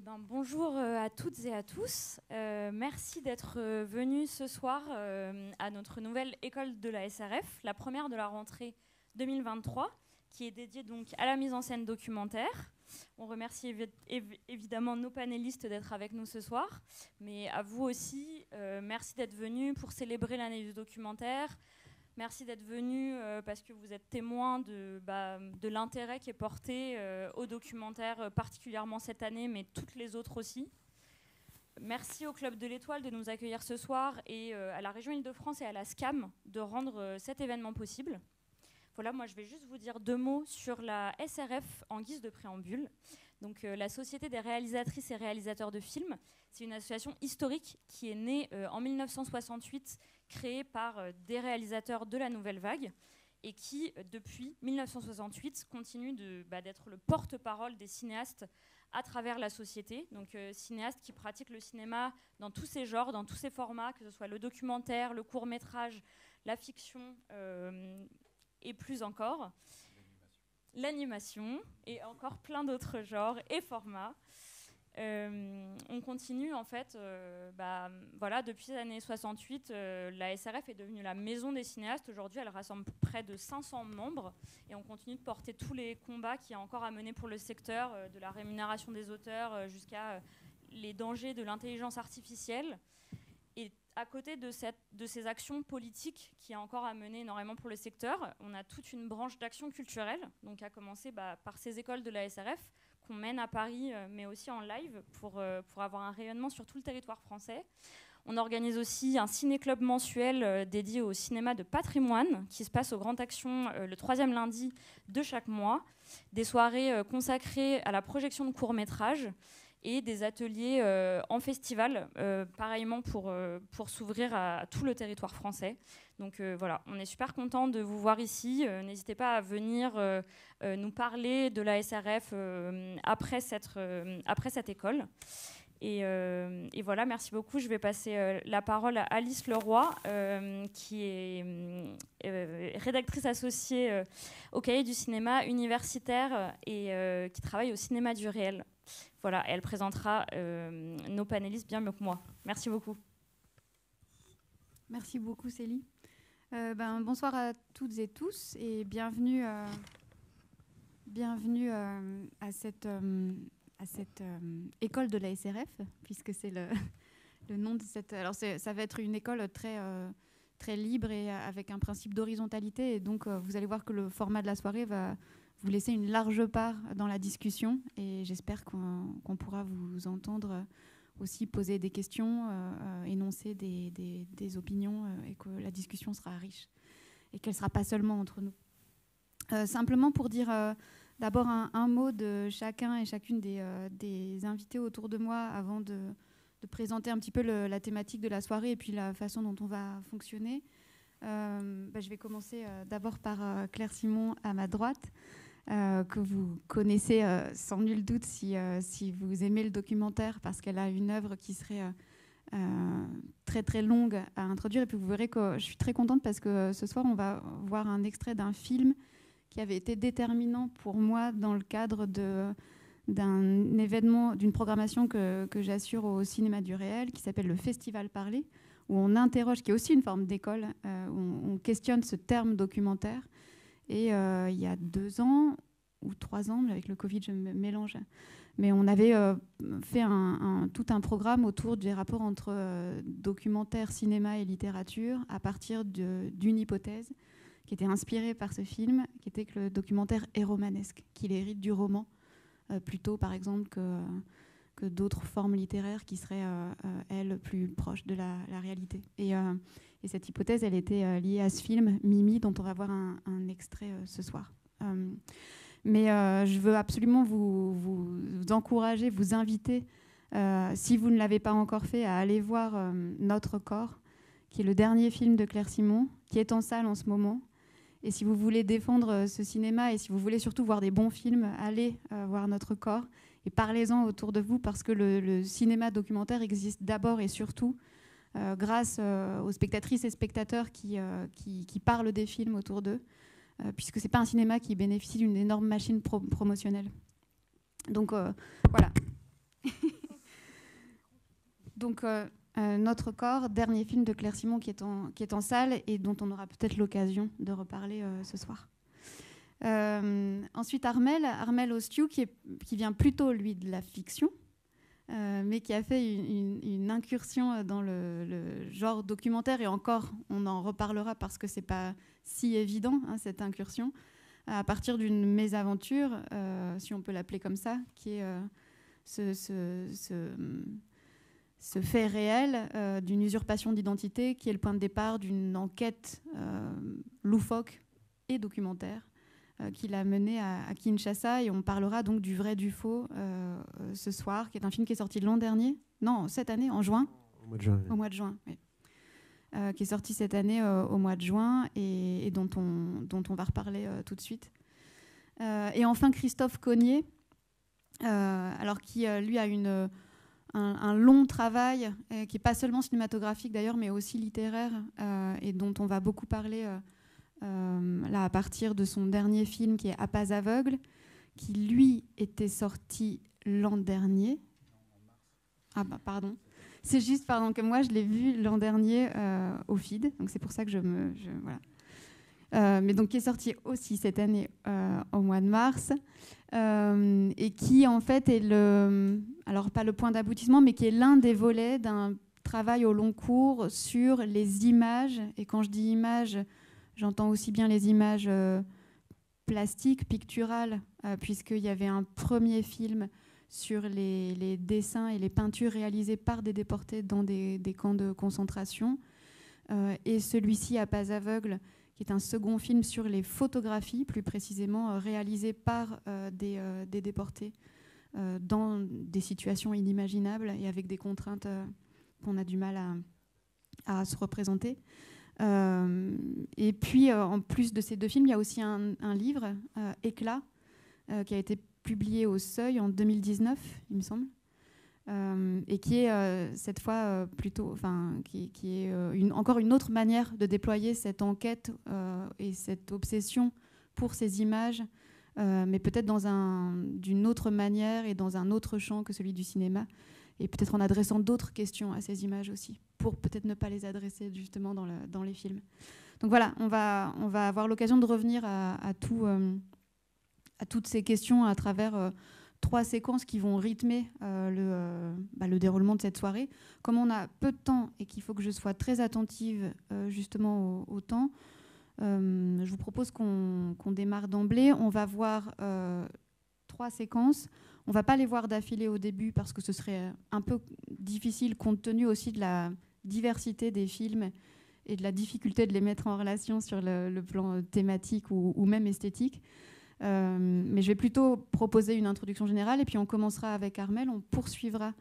Bonjour à toutes et à tous. Merci d'être venus ce soir à notre nouvelle école de la SRF, la première de la rentrée 2023, qui est dédiée donc à la mise en scène documentaire. On remercie évidemment nos panélistes d'être avec nous ce soir, mais à vous aussi, merci d'être venus pour célébrer l'année du documentaire. Merci d'être venus parce que vous êtes témoins de l'intérêt qui est porté au documentaire, particulièrement cette année, mais toutes les autres aussi. Merci au Club de l'Étoile de nous accueillir ce soir et à la région Île-de-France et à la SCAM de rendre cet événement possible. Voilà, moi je vais juste vous dire 2 mots sur la SRF en guise de préambule. Donc la Société des réalisatrices et réalisateurs de films, c'est une association historique qui est née en 1968, créée par des réalisateurs de la Nouvelle Vague et qui, depuis 1968, continue d'être le porte-parole des cinéastes à travers la société. Donc cinéastes qui pratiquent le cinéma dans tous ses genres, dans tous ses formats, que ce soit le documentaire, le court-métrage, la fiction et plus encore. L'animation et encore plein d'autres genres et formats. On continue en fait, voilà, depuis les années 68, la SRF est devenue la maison des cinéastes. Aujourd'hui, elle rassemble près de 500 membres et on continue de porter tous les combats qu'il y a encore à mener pour le secteur, de la rémunération des auteurs jusqu'à les dangers de l'intelligence artificielle. Et à côté de ces actions politiques qu'il y a encore à mener énormément pour le secteur, on a toute une branche d'action culturelle, donc à commencer par ces écoles de la SRF qu'on mène à Paris, mais aussi en live pour avoir un rayonnement sur tout le territoire français. On organise aussi un ciné-club mensuel dédié au cinéma de patrimoine qui se passe au Grand Action le 3e lundi de chaque mois. Des soirées consacrées à la projection de courts-métrages et des ateliers en festival, pareillement pour s'ouvrir à tout le territoire français. Donc voilà, on est super content de vous voir ici. N'hésitez pas à venir nous parler de la SRF après cette école. Et voilà, merci beaucoup. Je vais passer la parole à Alice Leroy, qui est rédactrice associée au Cahier du cinéma universitaire et qui travaille au cinéma du réel. Voilà, elle présentera nos panélistes bien mieux que moi. Merci beaucoup. Merci beaucoup, Célie. Bonsoir à toutes et tous et bienvenue à cette école de la SRF, puisque c'est le nom de cette... Alors ça va être une école très libre et avec un principe d'horizontalité. Et donc, vous allez voir que le format de la soirée va vous laisser une large part dans la discussion. Et j'espère qu'on pourra vous entendre aussi poser des questions, énoncer des opinions et que la discussion sera riche et qu'elle ne sera pas seulement entre nous. Simplement pour dire d'abord un mot de chacun et chacune des invités autour de moi avant de présenter un petit peu la thématique de la soirée et puis la façon dont on va fonctionner. Je vais commencer d'abord par Claire Simon à ma droite, que vous connaissez sans nul doute si vous aimez le documentaire, parce qu'elle a une œuvre qui serait très très longue à introduire. Et puis vous verrez que je suis très contente parce que ce soir on va voir un extrait d'un film qui avait été déterminant pour moi dans le cadre d'un événement, d'une programmation que j'assure au Cinéma du Réel, qui s'appelle le Festival Parler, où on interroge, qui est aussi une forme d'école, où on questionne ce terme documentaire. Et il y a 2 ans ou 3 ans, mais avec le Covid, je me mélange. Mais on avait fait tout un programme autour des rapports entre documentaire, cinéma et littérature à partir d'une hypothèse qui était inspirée par ce film, qui était que le documentaire est romanesque, qu'il hérite du roman, plutôt par exemple que d'autres formes littéraires qui seraient, elles, plus proches de la réalité. Et cette hypothèse, elle était liée à ce film, Mimi, dont on va voir un extrait ce soir. Mais je veux absolument vous encourager, vous inviter, si vous ne l'avez pas encore fait, à aller voir Notre corps, qui est le dernier film de Claire Simon, qui est en salle en ce moment. Et si vous voulez défendre ce cinéma et si vous voulez surtout voir des bons films, allez voir Notre corps et parlez-en autour de vous, parce que le cinéma documentaire existe d'abord et surtout grâce aux spectatrices et spectateurs qui parlent des films autour d'eux, puisque ce n'est pas un cinéma qui bénéficie d'une énorme machine promotionnelle. Donc voilà. Donc, Notre corps, dernier film de Claire Simon qui est en salle et dont on aura peut-être l'occasion de reparler ce soir. Ensuite, Armel Ostiou, qui vient plutôt, lui, de la fiction, mais qui a fait une incursion dans le genre documentaire. Et encore, on en reparlera parce que ce n'est pas si évident, hein, cette incursion, à partir d'une mésaventure, si on peut l'appeler comme ça, qui est ce fait réel d'une usurpation d'identité qui est le point de départ d'une enquête loufoque et documentaire qui l'a mené à Kinshasa. Et on parlera donc du vrai du faux ce soir, qui est un film qui est sorti l'an dernier, non, cette année, en juin. Au mois de juin. Au mois de juin, oui. Qui est sorti cette année au mois de juin et dont on va reparler tout de suite. Et enfin, Christophe Cognier, alors qui, lui, a un long travail qui n'est pas seulement cinématographique d'ailleurs, mais aussi littéraire, et dont on va beaucoup parler là, à partir de son dernier film qui est À pas aveugle, qui lui était sorti l'an dernier. Ah bah pardon. C'est juste que moi je l'ai vu l'an dernier au FID, donc c'est pour ça que voilà. Mais donc qui est sorti aussi cette année au mois de mars. Et qui en fait est alors pas le point d'aboutissement, mais qui est l'un des volets d'un travail au long cours sur les images. Et quand je dis images, j'entends aussi bien les images plastiques, picturales, puisqu'il y avait un premier film sur les dessins et les peintures réalisées par des déportés dans des camps de concentration. Et celui-ci, À pas aveugle, qui est un second film sur les photographies, plus précisément réalisées par des déportés dans des situations inimaginables et avec des contraintes qu'on a du mal à se représenter. Et puis, en plus de ces deux films, il y a aussi un livre, Éclat, qui a été publié au Seuil en 2019, il me semble. Et qui est cette fois plutôt, qui est encore une autre manière de déployer cette enquête et cette obsession pour ces images, mais peut-être d'une autre manière et dans un autre champ que celui du cinéma, et peut-être en adressant d'autres questions à ces images aussi, pour peut-être ne pas les adresser justement dans les films. Donc voilà, on va avoir l'occasion de revenir à toutes ces questions à travers 3 séquences qui vont rythmer le déroulement de cette soirée. Comme on a peu de temps et qu'il faut que je sois très attentive justement au temps, je vous propose qu'on démarre d'emblée. On va voir 3 séquences. On ne va pas les voir d'affilée au début parce que ce serait un peu difficile compte tenu aussi de la diversité des films et de la difficulté de les mettre en relation sur le plan thématique ou même esthétique. Mais je vais plutôt proposer une introduction générale et puis on commencera avec Armel, on poursuivra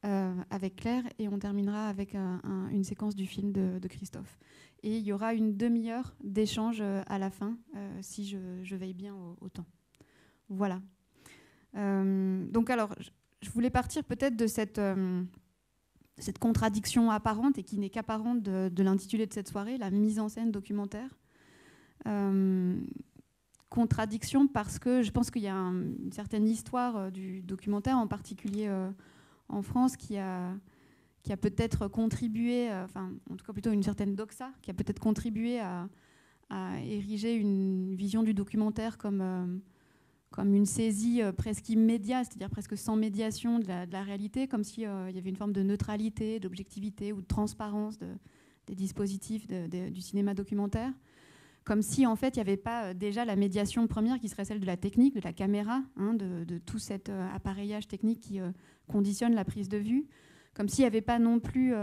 avec Claire et on terminera avec une séquence du film de Christophe. Et il y aura une demi-heure d'échange à la fin, si je veille bien au temps. Voilà. Donc alors, je voulais partir peut-être de cette contradiction apparente et qui n'est qu'apparente de l'intitulé de cette soirée, la mise en scène documentaire. Contradiction parce que je pense qu'il y a une certaine histoire du documentaire, en particulier en France, qui a peut-être contribué, en tout cas plutôt une certaine doxa, qui a peut-être contribué à ériger une vision du documentaire comme une saisie presque immédiate, c'est-à-dire presque sans médiation de la réalité, comme s'il y avait une forme de neutralité, d'objectivité ou de transparence des dispositifs du cinéma documentaire. Comme si, en fait, il n'y avait pas déjà la médiation première qui serait celle de la technique, de la caméra, de tout cet appareillage technique qui conditionne la prise de vue. Comme s'il n'y avait pas non plus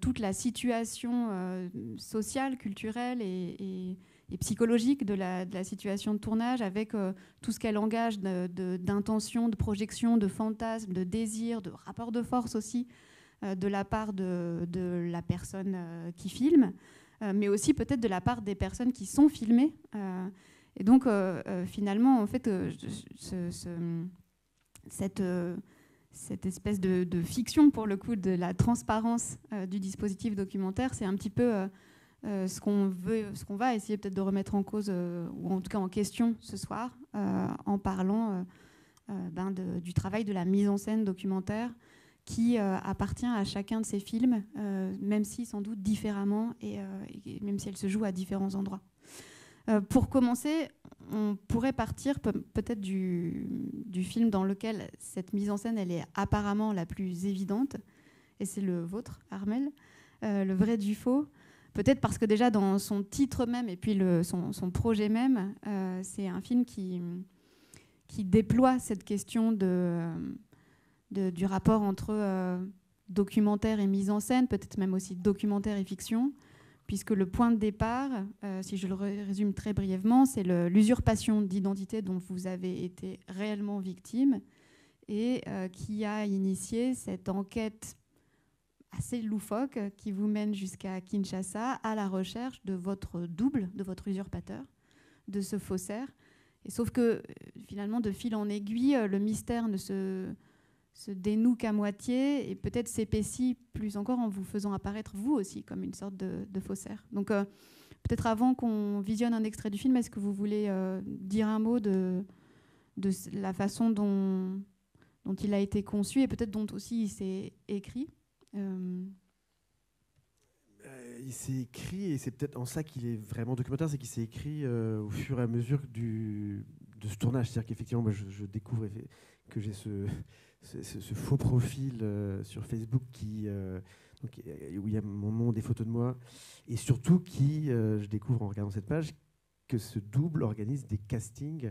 toute la situation sociale, culturelle et psychologique de la situation de tournage, avec tout ce qu'elle engage d'intention, de projection, de fantasme, de désir, de rapport de force aussi, de la part de la personne qui filme. Mais aussi peut-être de la part des personnes qui sont filmées. Et donc, finalement, en fait, cette espèce de fiction, pour le coup, de la transparence du dispositif documentaire, c'est un petit peu ce qu'on va essayer peut-être de remettre en cause, ou en tout cas en question ce soir, en parlant du travail de la mise en scène documentaire qui appartient à chacun de ces films, même si sans doute différemment et même si elle se joue à différents endroits. Pour commencer, on pourrait partir peut-être du film dans lequel cette mise en scène elle est apparemment la plus évidente, et c'est le vôtre, Armelle, Le vrai du faux. Peut-être parce que déjà dans son titre même et puis son projet même, c'est un film qui déploie cette question du rapport entre documentaire et mise en scène, peut-être même aussi documentaire et fiction, puisque le point de départ, si je le résume très brièvement, c'est l'usurpation d'identité dont vous avez été réellement victime et qui a initié cette enquête assez loufoque qui vous mène jusqu'à Kinshasa à la recherche de votre double, de votre usurpateur, de ce faussaire. Et sauf que finalement, de fil en aiguille, le mystère ne se dénoue qu'à moitié et peut-être s'épaissit plus encore en vous faisant apparaître vous aussi comme une sorte de faussaire. Donc peut-être avant qu'on visionne un extrait du film, est-ce que vous voulez dire un mot de la façon dont il a été conçu et peut-être dont aussi il s'est écrit? Il s'est écrit, et c'est peut-être en ça qu'il est vraiment documentaire, c'est qu'il s'est écrit au fur et à mesure de ce tournage. C'est-à-dire qu'effectivement, moi, je découvre que j'ai ce faux profil sur Facebook où il y a mon nom, des photos de moi, et surtout je découvre en regardant cette page que ce double organise des castings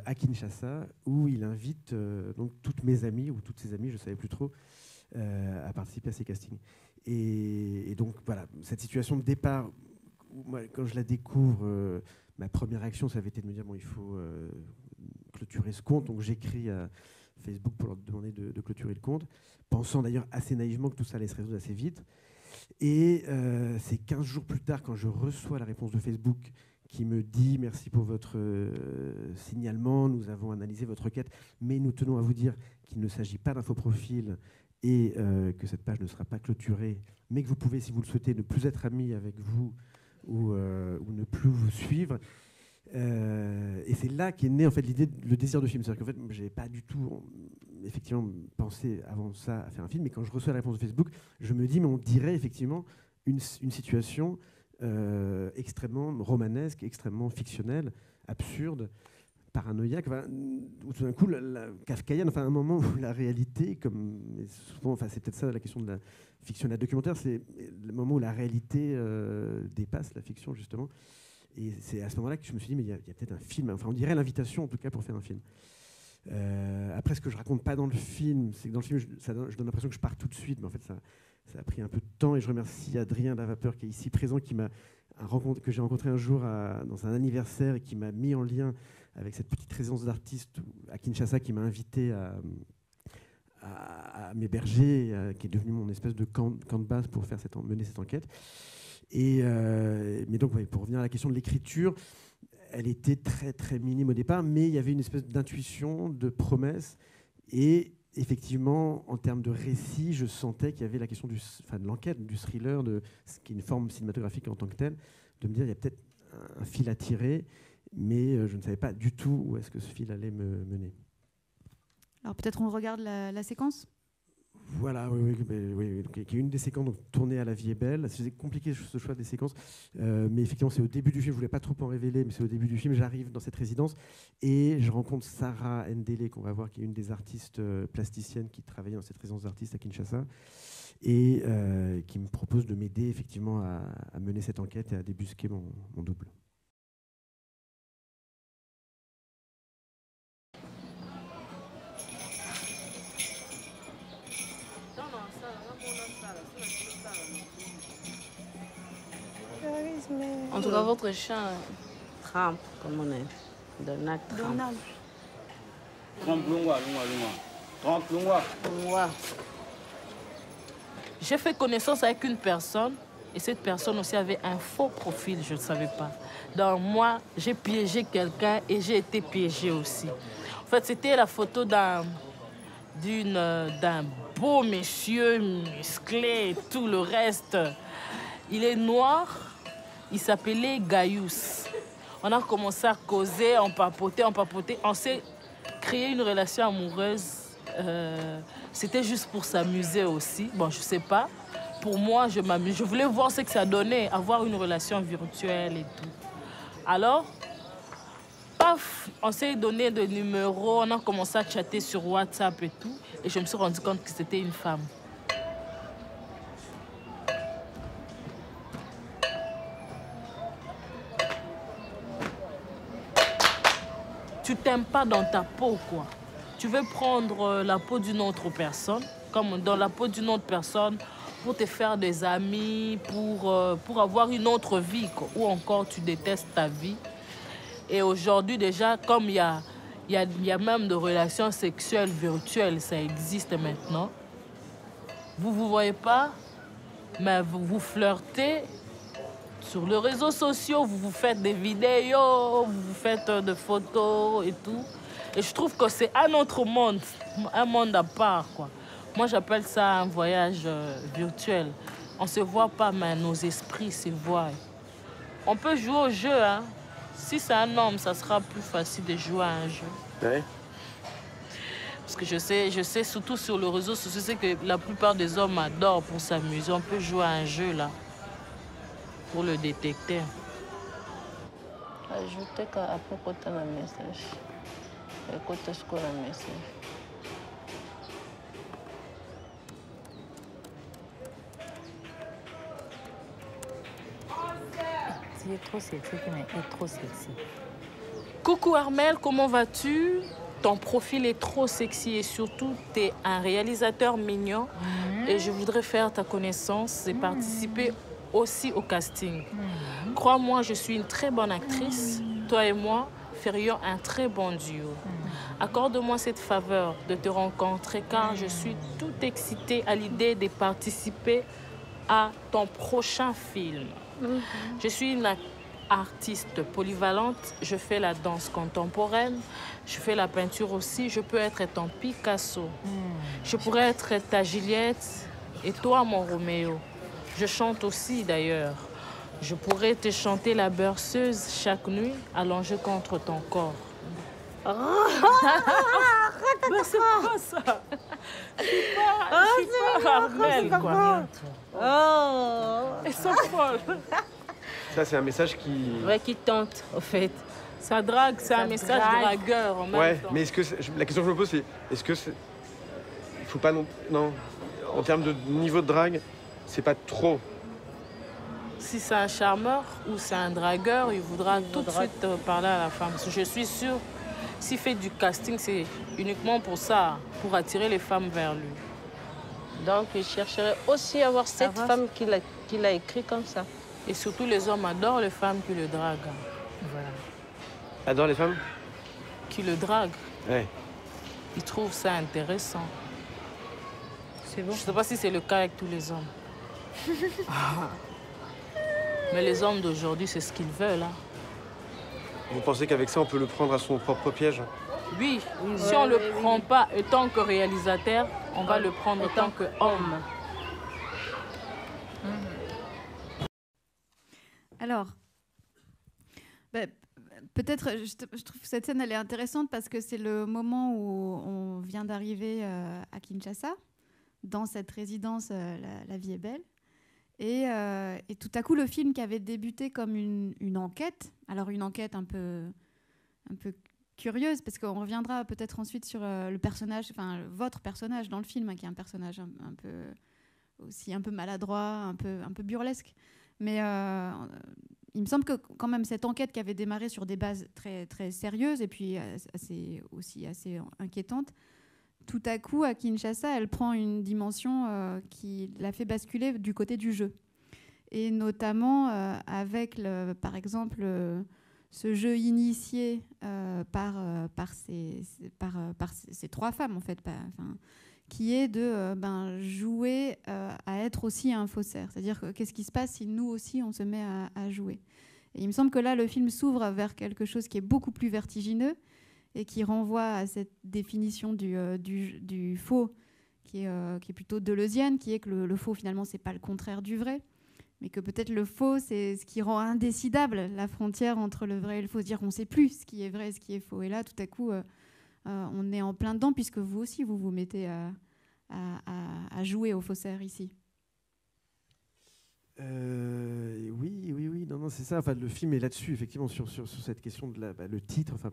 à Kinshasa où il invite donc toutes mes amies ou toutes ses amies, je ne savais plus trop, à participer à ces castings. Et donc voilà, cette situation de départ, moi, quand je la découvre, ma première réaction, ça avait été de me dire bon, il faut clôturer ce compte. Donc j'écris à Facebook pour leur demander de clôturer le compte, pensant d'ailleurs assez naïvement que tout ça allait se résoudre assez vite. Et c'est 15 jours plus tard, quand je reçois la réponse de Facebook qui me dit « Merci pour votre signalement, nous avons analysé votre requête, mais nous tenons à vous dire qu'il ne s'agit pas d'un faux profil et que cette page ne sera pas clôturée, mais que vous pouvez, si vous le souhaitez, ne plus être ami avec vous ou ne plus vous suivre ». Et c'est là qu'est né en fait l'idée, le désir de film. C'est-à-dire qu'en fait, je n'avais pas du tout effectivement pensé avant ça à faire un film, mais quand je reçois la réponse de Facebook, je me dis mais on dirait effectivement une situation extrêmement romanesque, extrêmement fictionnelle, absurde, paranoïaque, où tout d'un coup, kafkaïenne, enfin un moment où la réalité, comme souvent, enfin c'est peut-être ça la question de la fiction et de la documentaire, c'est le moment où la réalité dépasse la fiction justement. Et c'est à ce moment-là que je me suis dit, mais il y a peut-être un film, enfin on dirait l'invitation en tout cas pour faire un film. Après, ce que je raconte pas dans le film, c'est que dans le film, je donne l'impression que je pars tout de suite, mais en fait ça a pris un peu de temps, et je remercie Adrien Lavapeur qui est ici présent, que j'ai rencontré un jour dans un anniversaire et qui m'a mis en lien avec cette petite résidence d'artistes à Kinshasa, qui m'a invité à m'héberger, qui est devenu mon espèce de camp de base pour mener cette enquête. Mais donc, ouais, pour revenir à la question de l'écriture, elle était très, très minime au départ, mais il y avait une espèce d'intuition, de promesse. Et effectivement, en termes de récit, je sentais qu'il y avait la question de l'enquête, du thriller, ce qui est une forme cinématographique en tant que telle, de me dire il y a peut-être un fil à tirer, mais je ne savais pas du tout où est-ce que ce fil allait me mener. Alors peut-être on regarde la séquence ? Voilà, oui. Donc, il y a une des séquences tournées à La Vie est belle. C'est compliqué ce choix des séquences, mais effectivement, c'est au début du film. Je voulais pas trop en révéler, mais c'est au début du film. J'arrive dans cette résidence et je rencontre Sarah Ndele, qu'on va voir, qui est une des artistes plasticiennes qui travaillait dans cette résidence d'artistes à Kinshasa et qui me propose de m'aider effectivement à mener cette enquête et à débusquer mon double. En tout cas, votre chien, Trump, comme on est. Donald Trump. Trump, Lungwa. J'ai fait connaissance avec une personne et cette personne aussi avait un faux profil, je ne savais pas. Donc moi, j'ai piégé quelqu'un et j'ai été piégée aussi. En fait, c'était la photo d'un beau monsieur musclé et tout le reste. Il est noir. Il s'appelait Gaius. On a commencé à causer, on papotait. On s'est créer une relation amoureuse, c'était juste pour s'amuser aussi. Bon, je sais pas. Pour moi, je m'amuse. Je voulais voir ce que ça donnait, avoir une relation virtuelle et tout. Alors, paf, on s'est donné des numéros, on a commencé à chatter sur WhatsApp et tout. Et je me suis rendu compte que c'était une femme. Tu t'aimes pas dans ta peau, quoi. Tu veux prendre la peau d'une autre personne, comme dans la peau d'une autre personne, pour te faire des amis, pour avoir une autre vie, quoi. Ou encore tu détestes ta vie. Et aujourd'hui, déjà, comme il y a même de relations sexuelles virtuelles, ça existe maintenant. Vous ne vous voyez pas, mais vous flirtez sur les réseaux sociaux, vous vous faites des vidéos, vous vous faites des photos et tout. Et je trouve que c'est un autre monde, un monde à part, quoi. Moi, j'appelle ça un voyage virtuel. On ne se voit pas, mais nos esprits se voient. On peut jouer au jeu, hein. Si c'est un homme, ça sera plus facile de jouer à un jeu. Ouais. Parce que je sais surtout sur le réseau social, c'est que la plupart des hommes adorent pour s'amuser. On peut jouer à un jeu, là, pour le détecter. Ajoutez qu'après quand tu as un message. Écoute ce qu'on a un message. Il est trop sexy, mais il est trop sexy. Coucou Armel, comment vas-tu? Ton profil est trop sexy et surtout, tu es un réalisateur mignon. Et je voudrais faire ta connaissance et participer aussi au casting. Crois-moi, je suis une très bonne actrice. Toi et moi ferions un très bon duo. Accorde-moi cette faveur de te rencontrer car je suis tout excitée à l'idée de participer à ton prochain film. Je suis une artiste polyvalente, je fais la danse contemporaine, je fais la peinture aussi, je peux être ton Picasso. Je pourrais être ta Juliette et toi mon Roméo. Je chante aussi d'ailleurs. Je pourrais te chanter la berceuse chaque nuit allongée contre ton corps. Mais c'est quoi ça? Je suis pas Armel, quoi. Elles sont folles. Ça, c'est un message qui... Ouais, qui tente, au fait. Ça drague, c'est un message dragueur en même temps. Mais est-ce que la question que je me pose, c'est est-ce que il faut pas non, en termes de niveau de drague, c'est pas trop. Si c'est un charmeur ou c'est un dragueur, il voudra tout de suite parler à la femme. Parce que je suis sûre, s'il fait du casting, c'est uniquement pour ça, pour attirer les femmes vers lui. Donc, il chercherait aussi à avoir cette femme qui l'a écrit comme ça. Et surtout, les hommes adorent les femmes qui le draguent. Voilà. Adore les femmes? Qui le draguent. Ouais. Ils trouvent ça intéressant. C'est bon. Je ne sais pas si c'est le cas avec tous les hommes. Mais les hommes d'aujourd'hui, c'est ce qu'ils veulent. Hein. Vous pensez qu'avec ça, on peut le prendre à son propre piège? Oui, si on ne le prend pas étant que réalisateur, on va le prendre étant qu'homme. Alors, peut-être, je trouve que cette scène, elle est intéressante parce que c'est le moment où on vient d'arriver à Kinshasa, dans cette résidence La Vie est belle. Et tout à coup, le film qui avait débuté comme une enquête, alors une enquête un peu curieuse, parce qu'on reviendra peut-être ensuite sur le personnage, enfin votre personnage dans le film, hein, qui est un personnage un peu maladroit, un peu burlesque. Mais il me semble que quand même cette enquête qui avait démarré sur des bases très, très sérieuses et puis assez inquiétantes, tout à coup, à Kinshasa, elle prend une dimension qui la fait basculer du côté du jeu. Et notamment avec, par exemple, ce jeu initié par ces trois femmes, en fait, qui est de jouer à être aussi un faussaire. C'est-à-dire, qu'est-ce qui se passe si nous aussi, on se met à jouer? Et il me semble que là, le film s'ouvre vers quelque chose qui est beaucoup plus vertigineux et qui renvoie à cette définition du faux qui est plutôt deleuzienne, qui est que le faux, finalement, c'est pas le contraire du vrai, mais que peut-être le faux, c'est ce qui rend indécidable la frontière entre le vrai et le faux. C'est-à-dire qu'on ne sait plus ce qui est vrai et ce qui est faux. Et là, tout à coup, on est en plein dedans, puisque vous aussi, vous vous mettez à jouer au faussaire ici. Oui, non, c'est ça. Enfin, le film est là-dessus, effectivement, sur cette question de le titre. Enfin,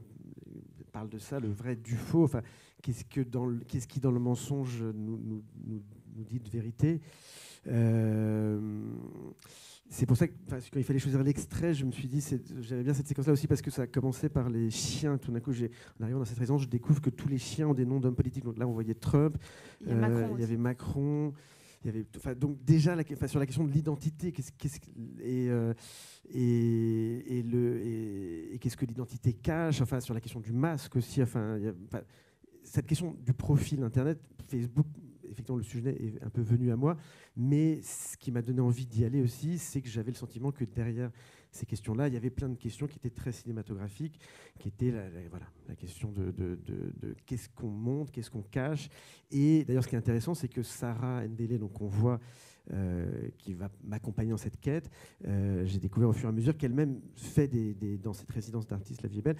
parle de ça, le vrai du faux. Enfin, qu'est-ce qui dans le mensonge nous dit de vérité. C'est pour ça que quand il fallait choisir l'extrait, je me suis dit, j'avais bien cette séquence-là aussi parce que ça a commencé par les chiens. Tout d'un coup, en arrivant dans cette résidence, je découvre que tous les chiens ont des noms d'hommes politiques. Donc là, on voyait Trump, il y avait Macron. Il y avait, donc déjà sur la question de l'identité, qu'est-ce que l'identité cache, enfin sur la question du masque aussi, cette question du profil Internet, Facebook, effectivement le sujet est un peu venu à moi, mais ce qui m'a donné envie d'y aller aussi, c'est que j'avais le sentiment que derrière ces questions-là, il y avait plein de questions qui étaient très cinématographiques, qui étaient la question de qu'est-ce qu'on montre, qu'est-ce qu'on cache. Et d'ailleurs, ce qui est intéressant, c'est que Sarah Ndélé, donc on voit, qui va m'accompagner dans cette quête, j'ai découvert au fur et à mesure qu'elle-même fait dans cette résidence d'artistes, La Vie est belle,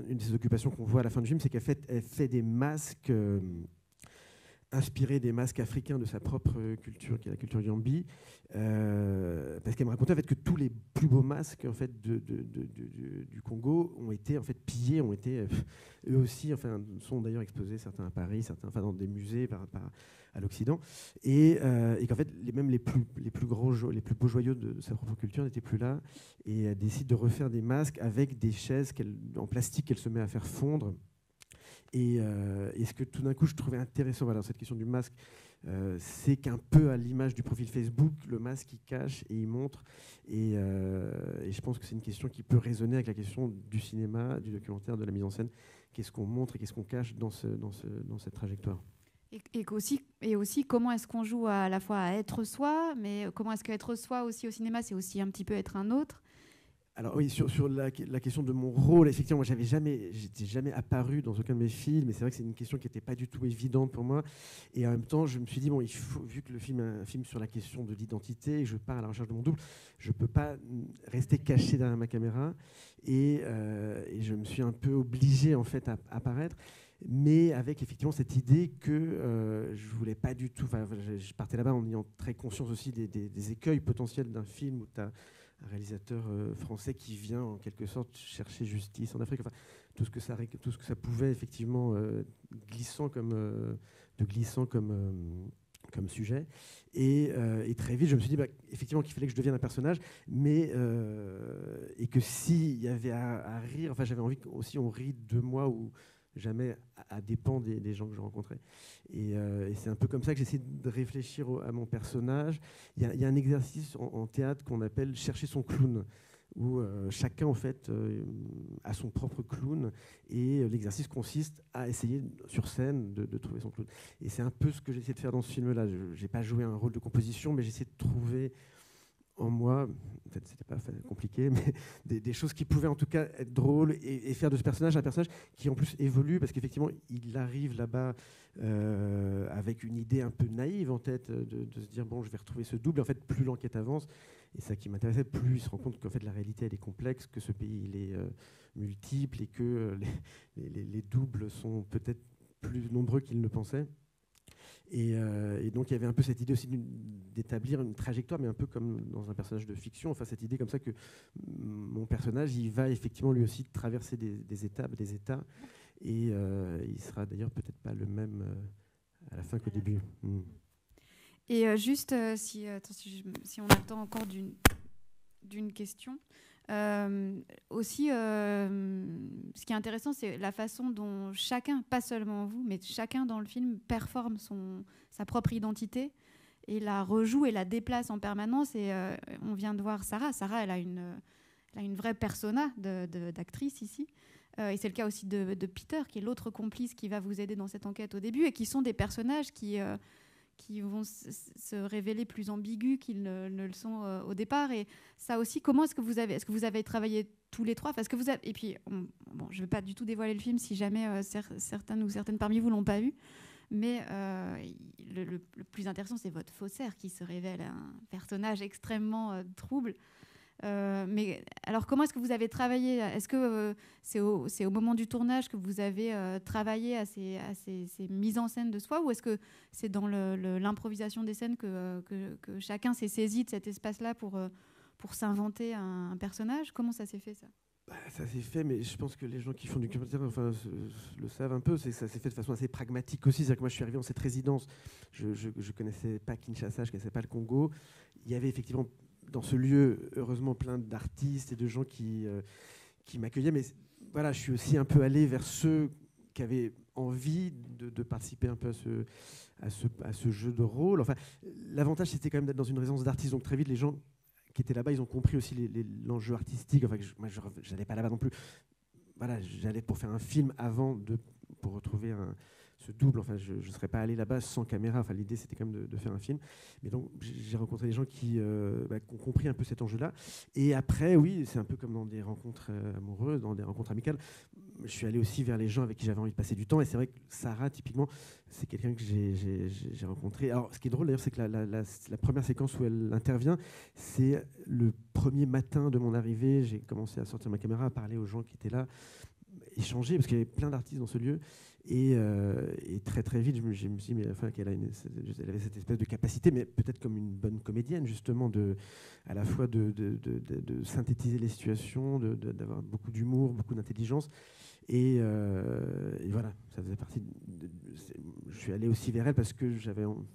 une des occupations qu'on voit à la fin du film, c'est qu'elle fait des masques inspiré des masques africains de sa propre culture, qui est la culture Yambi, parce qu'elle me racontait en fait que tous les plus beaux masques en fait du Congo ont été en fait pillés, ont été eux aussi, enfin sont d'ailleurs exposés, certains à Paris, certains dans des musées à l'Occident, et qu'en fait même les plus beaux joyaux de sa propre culture n'étaient plus là, et elle décide de refaire des masques avec des chaises en plastique qu'elle se met à faire fondre. Et ce que tout d'un coup je trouvais intéressant dans cette question du masque, c'est qu'un peu à l'image du profil Facebook, le masque il cache et il montre. Et je pense que c'est une question qui peut résonner avec la question du cinéma, du documentaire, de la mise en scène. Qu'est-ce qu'on montre et qu'est-ce qu'on cache dans cette trajectoire. Et aussi, comment est-ce qu'on joue à la fois à être soi, mais comment est-ce qu'être soi aussi au cinéma, c'est aussi un petit peu être un autre. Alors oui, sur la question de mon rôle, effectivement, moi j'étais jamais apparu dans aucun de mes films, mais c'est vrai que c'est une question qui n'était pas du tout évidente pour moi. Et en même temps, je me suis dit, bon, vu que le film est un film sur la question de l'identité, et je pars à la recherche de mon double, je ne peux pas rester caché derrière ma caméra. Et je me suis un peu obligé en fait à apparaître, mais avec effectivement cette idée que je voulais pas du tout. Je partais là-bas en ayant très conscience aussi des écueils potentiels d'un film où tu as un réalisateur français qui vient en quelque sorte chercher justice en Afrique. Enfin, tout ce que ça pouvait effectivement glissant comme sujet. Et très vite, je me suis dit effectivement qu'il fallait que je devienne un personnage, mais et que s'il y avait à rire, enfin j'avais envie aussi on rit de moi ou jamais à dépend des gens que je rencontrais. Et c'est un peu comme ça que j'essaie de réfléchir à mon personnage. Il y a un exercice en théâtre qu'on appelle chercher son clown, où chacun en fait a son propre clown, et l'exercice consiste à essayer sur scène de trouver son clown. Et c'est un peu ce que j'essaie de faire dans ce film-là. Je n'ai pas joué un rôle de composition, mais j'essaie de trouver en moi, peut-être c'était pas compliqué, mais des choses qui pouvaient en tout cas être drôles et faire de ce personnage un personnage qui en plus évolue, parce qu'effectivement il arrive là-bas avec une idée un peu naïve en tête de se dire bon, je vais retrouver ce double. En fait, plus l'enquête avance, et ça qui m'intéressait, plus il se rend compte qu'en fait la réalité elle est complexe, que ce pays il est multiple, et que les doubles sont peut-être plus nombreux qu'ils ne pensaient. Et donc il y avait un peu cette idée aussi d'établir une trajectoire, mais un peu comme dans un personnage de fiction, enfin cette idée comme ça que mon personnage il va effectivement lui aussi traverser des étapes, des états, et il sera d'ailleurs peut-être pas le même à la fin qu'au début. Et juste si on attend encore d'une question. Aussi, ce qui est intéressant, c'est la façon dont chacun, pas seulement vous, mais chacun dans le film performe sa propre identité et la rejoue et la déplace en permanence. Et on vient de voir Sarah. Sarah, elle a une vraie persona d'actrice ici. Et c'est le cas aussi de Peter, qui est l'autre complice qui va vous aider dans cette enquête au début, et qui sont des personnages qui vont se révéler plus ambigus qu'ils ne le sont au départ. Et ça aussi, comment est-ce que vous avez travaillé tous les trois? Parce que et puis, je ne vais pas du tout dévoiler le film si jamais certaines parmi vous ne l'ont pas vu. Mais le plus intéressant, c'est votre faussaire qui se révèle un personnage extrêmement trouble. Mais alors, comment est-ce que vous avez travaillé? Est-ce que c'est au moment du tournage que vous avez travaillé à ces mises en scène de soi, ou est-ce que c'est dans l'improvisation des scènes que chacun s'est saisi de cet espace-là pour s'inventer un personnage? Comment ça s'est fait, ça? Ça s'est fait, mais je pense que les gens qui font du documentaire le savent un peu. Ça s'est fait de façon assez pragmatique aussi. C'est-à-dire que moi, je suis arrivé dans cette résidence. Je ne connaissais pas Kinshasa, je ne connaissais pas le Congo. Il y avait effectivement dans ce lieu, heureusement, plein d'artistes et de gens qui m'accueillaient. Mais voilà, je suis aussi un peu allé vers ceux qui avaient envie de participer un peu à ce jeu de rôle. Enfin, l'avantage, c'était quand même d'être dans une résidence d'artistes. Donc très vite, les gens qui étaient là-bas, ils ont compris aussi l'enjeu artistique. Enfin, moi, je n'allais pas là-bas non plus. Voilà, j'allais pour faire un film pour retrouver ce double. Enfin, je ne serais pas allé là-bas sans caméra. Enfin, l'idée, c'était quand même de faire un film. Mais donc, j'ai rencontré des gens qui ont compris un peu cet enjeu-là. Et après, oui, c'est un peu comme dans des rencontres amoureuses, dans des rencontres amicales. Je suis allé aussi vers les gens avec qui j'avais envie de passer du temps. Et c'est vrai que Sarah, typiquement, c'est quelqu'un que j'ai rencontré. Alors, ce qui est drôle, d'ailleurs, c'est que la première séquence où elle intervient, c'est le premier matin de mon arrivée. J'ai commencé à sortir ma caméra, à parler aux gens qui étaient là, échanger, parce qu'il y avait plein d'artistes dans ce lieu. Et très très vite, je me suis dit, mais enfin, elle avait cette espèce de capacité, mais peut-être comme une bonne comédienne, justement, à la fois de synthétiser les situations, d'avoir beaucoup d'humour, beaucoup d'intelligence. Et voilà, ça faisait partie. Je suis allé aussi vers elle parce que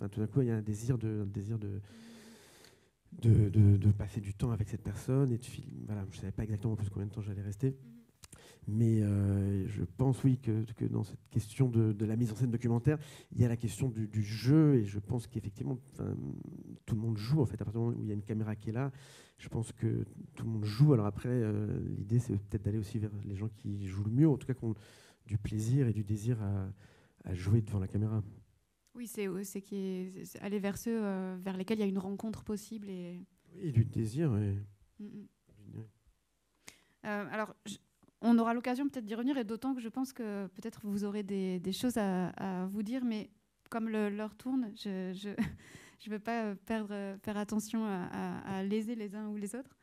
tout d'un coup, il y a un désir de passer du temps avec cette personne et de filmer. Voilà, je ne savais pas exactement plus combien de temps j'allais rester. Mais je pense, oui, que dans cette question de la mise en scène documentaire, il y a la question du jeu, et je pense qu'effectivement, tout le monde joue, en fait. À partir du moment où il y a une caméra qui est là, je pense que tout le monde joue. Alors après, l'idée, c'est peut-être d'aller aussi vers les gens qui jouent le mieux, en tout cas qui ont du plaisir et du désir à jouer devant la caméra. Oui, c'est aller vers ceux vers lesquels il y a une rencontre possible. Et du désir. Alors, on aura l'occasion peut-être d'y revenir, et d'autant que je pense que peut-être vous aurez des choses à vous dire, mais comme l'heure tourne, je ne veux pas faire attention à léser les uns ou les autres.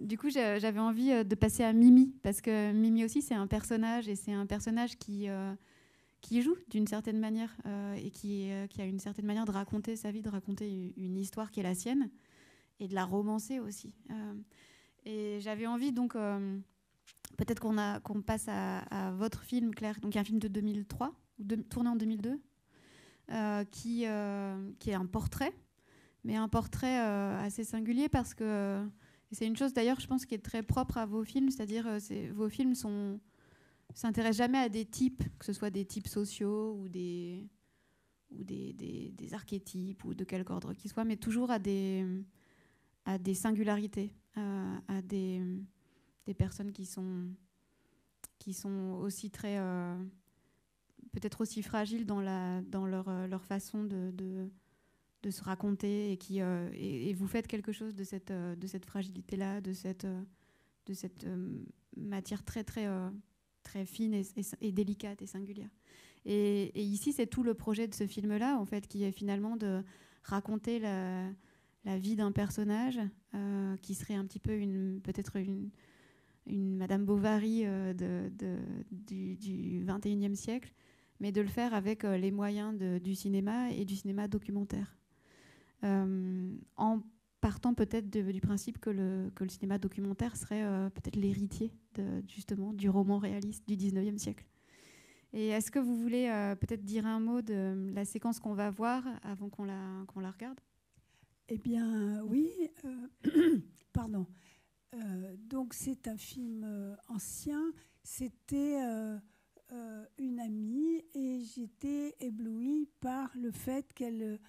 Du coup, j'avais envie de passer à Mimi, parce que Mimi aussi, c'est un personnage, et c'est un personnage qui joue d'une certaine manière, et qui a une certaine manière de raconter sa vie, de raconter une histoire qui est la sienne, et de la romancer aussi. Et j'avais envie donc... peut-être qu'on passe à votre film, Claire, donc un film de 2003, tourné en 2002, qui est un portrait, mais un portrait assez singulier, parce que c'est une chose d'ailleurs, je pense, qui est très propre à vos films, c'est-à-dire vos films s'intéressent jamais à des types, que ce soit des types sociaux ou des archétypes ou de quelque ordre qu'ils soient, mais toujours à des singularités, à des personnes qui sont aussi très peut-être aussi fragiles dans leur façon de se raconter, et vous faites quelque chose de cette fragilité-là, de cette matière très très très fine et délicate et singulière. Et ici, c'est tout le projet de ce film-là, en fait, qui est finalement de raconter la vie d'un personnage qui serait un petit peu peut-être une Madame Bovary du XXIe siècle, mais de le faire avec les moyens du cinéma et du cinéma documentaire. En partant peut-être du principe que le cinéma documentaire serait peut-être l'héritier justement du roman réaliste du XIXe siècle. Et est-ce que vous voulez peut-être dire un mot de la séquence qu'on va voir avant qu'on la regarde ? Eh bien, oui. Pardon. Donc c'est un film ancien. C'était une amie, et j'étais éblouie par le fait qu'elle